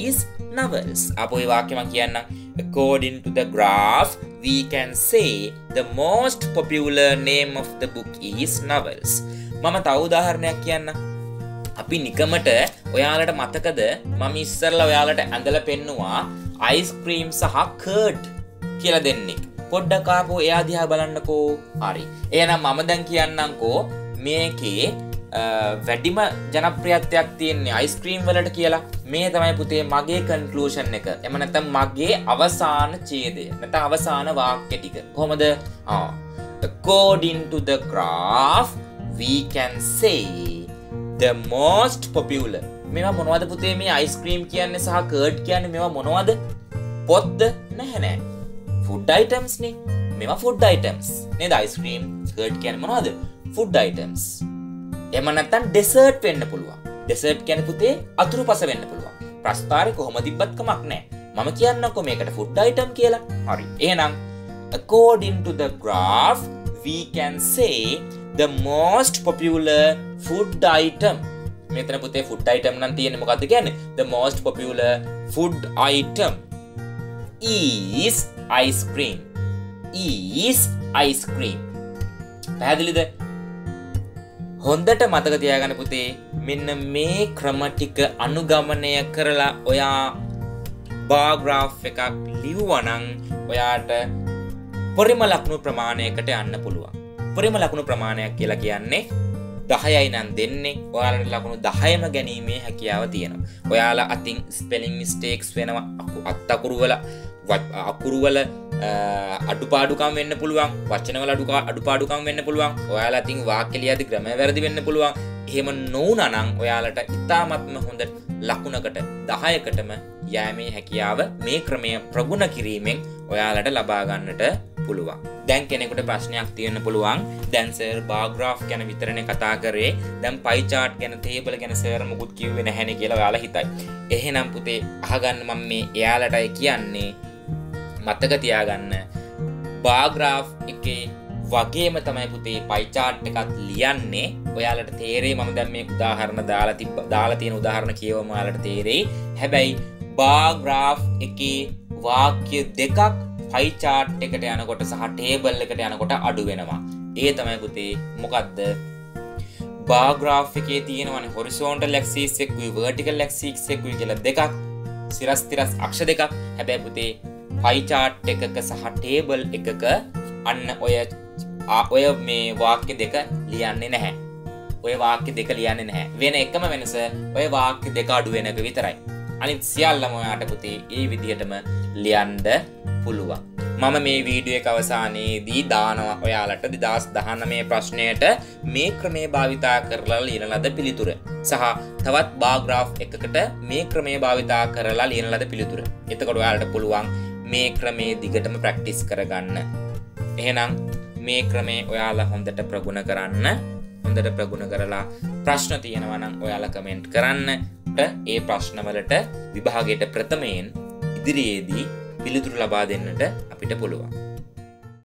Is novels. අපෝ මේ වාක්‍ය මම කියන්නම්. According to the graph, we can say the most popular name of the book is novels. මම තව උදාහරණයක් කියන්නම්. අපි නිකමට ඔයාලට මතකද මම ඉස්සරලා ඔයාලට ඇඳලා පෙන්නුවා අයිස්ක්‍රීම් සහ කර්ඩ් කියලා දෙන්නේ. පොඩ්ඩක් ආපහු එයා දිහා බලන්නකෝ. හරි. එහෙනම් මම දැන් කියන්නම්කෝ මේකේ වැඩිම ජනප්‍රියත්වයක් තියෙන්නේ අයිස්ක්‍රීම් වලට කියලා. මේ තමයි පුතේ මගේ කන්ක්ලූෂන් එක. එහෙම නැත්නම් මගේ අවසාන ඡේදය. නැත්නම් අවසාන වාක්‍ය ටික. කොහොමද? According to the graph we can say the most popular. මේවා මොනවද පුතේ? මේ අයිස්ක්‍රීම් කියන්නේ සහ කර්ඩ් කියන්නේ මේවා මොනවද? පොත්ද? නැහැ. ෆුඩ් අයිටම්ස් නේ. මේවා ෆුඩ් අයිටම්ස්. නේද? අයිස්ක්‍රීම් කර්ඩ් කියන්නේ මොනවද? Food items. එහෙම නැත්නම් ඩෙසර්ට් වෙන්න පුළුවන්. ඩෙසර්ට් කියන්නේ පුතේ අතුරුපස වෙන්න පුළුවන්. ප්‍රස්තාරේ කොහොම තිබ්බත් කමක් නැහැ. මම කියන්නම්කෝ මේකට ෆුඩ් අයිටම් කියලා. හරි. එහෙනම් according to the graph we can say the most popular food item. මෙතන පුතේ food item නම් තියෙන්නේ මොකද්ද කියන්නේ? The most popular food item is ice cream. Is ice cream. පැහැදිලිද? හොඳට මතක තියාගන්න පුතේ මෙන්න මේ ක්‍රම ටික අනුගමනය කරලා ඔයා බාර් ග්‍රාෆ් එකක් ලියුවා නම් ඔයාට පරිම ලකුණු ප්‍රමාණයකට යන්න පුළුවන්. පරිම ලකුණු ප්‍රමාණයක් කියලා කියන්නේ 10යි නම් දෙන්නේ. ඔයාලට ලකුණු 10ම ගැනීමේ හැකියාව තියෙනවා. ඔයාලා අතින් ස්පෙලිං මිස්ටේක්ස් වෙනවා. අකුරු වල අඩුපාඩුකම් වෙන්න පුළුවන්. වචනවල අඩුපාඩුකම් වෙන්න පුළුවන්. ඔයාලා අතින් වාක්‍ය ලියද්දි ග්‍රැමර් වැරදි වෙන්න පුළුවන්. එහෙම නොවුනා නම් ඔයාලට ඉතාමත්ම හොඳ ලකුණකට 10කටම යෑමේ හැකියාව මේ ක්‍රමය ප්‍රගුණ කිරීමෙන් ඔයාලට ලබා ගන්නට පුළුවන්. දැන් කෙනෙකුට ප්‍රශ්නයක් තියෙන්න පුළුවන්. දැන් සර් බාර් ග්‍රාෆ් ගැන විතරනේ කතා කරේ. දැන් පයි chart ගැන table ගැන සර් මොකුත් කිව්වේ නැහැනේ කියලා ඔයාලා හිතයි. එහෙනම් පුතේ අහගන්න මම මේ එයාලටයි කියන්නේ. මතක තියාගන්න බාර් ග්‍රාෆ් එකේ වගේම තමයි පුතේ පයි chart එකත් ලියන්නේ. ඔයාලට තේරෙයි මම දැන් මේ උදාහරණ දාලා තියෙන උදාහරණ කියවම ඔයාලට තේරෙයි. හැබැයි බාර් ග්‍රාෆ් එකේ වාක්‍ය දෙකක් පයි chart එකට යනකොට සහ ටේබල් එකට යනකොට අඩු වෙනවා. ඒ තමයි පුතේ මොකද්ද? බාර් ග්‍රාෆ් එකේ තියෙනවනේ horizontal axis එකකුයි vertical axis එකකුයි කියලා දෙකක්. සිරස් තිරස් අක්ෂ දෙකක්. හැබැයි පුතේ පයි chart එකක සහ ටේබල් එකක අන්න ඔය මේ වාක්‍ය දෙක ලියන්නේ නැහැ. ඔය වාක්‍ය දෙක ලියන්නේ නැහැ. වෙන එකම වෙනස ඔය වාක්‍ය දෙක අඩු වෙන එක විතරයි. අනිත් සියල්ලම ඔයාට පුතේ ඒ විදිහටම ලියන්න පුළුවන්. මම මේ වීඩියෝ එක අවසානයේදී දානවා ඔයාලට 2019 ප්‍රශ්නයට මේ ක්‍රමයේ භාවිතා කරලා ලියන ලද පිළිතුර සහ තවත් බාර් ග්‍රාෆ් එකකට මේ ක්‍රමයේ භාවිතා කරලා ලියන ලද පිළිතුර. එතකොට ඔයාලට පුළුවන් මේ ක්‍රමයේ දිගටම ප්‍රැක්ටිස් කරගන්න. එහෙනම් මේ ක්‍රමේ ඔයාලා හොඳට ප්‍රගුණ කරන්න. හොඳට ප්‍රගුණ කරලා ප්‍රශ්න තියෙනවා නම් ඔයාලා කමෙන්ට් කරන්න. ඒ ප්‍රශ්නවලට විභාගයට ප්‍රථමයෙන් ඉදිරියේදී පිළිතුරු ලබා දෙන්නට අපිට පුළුවන්.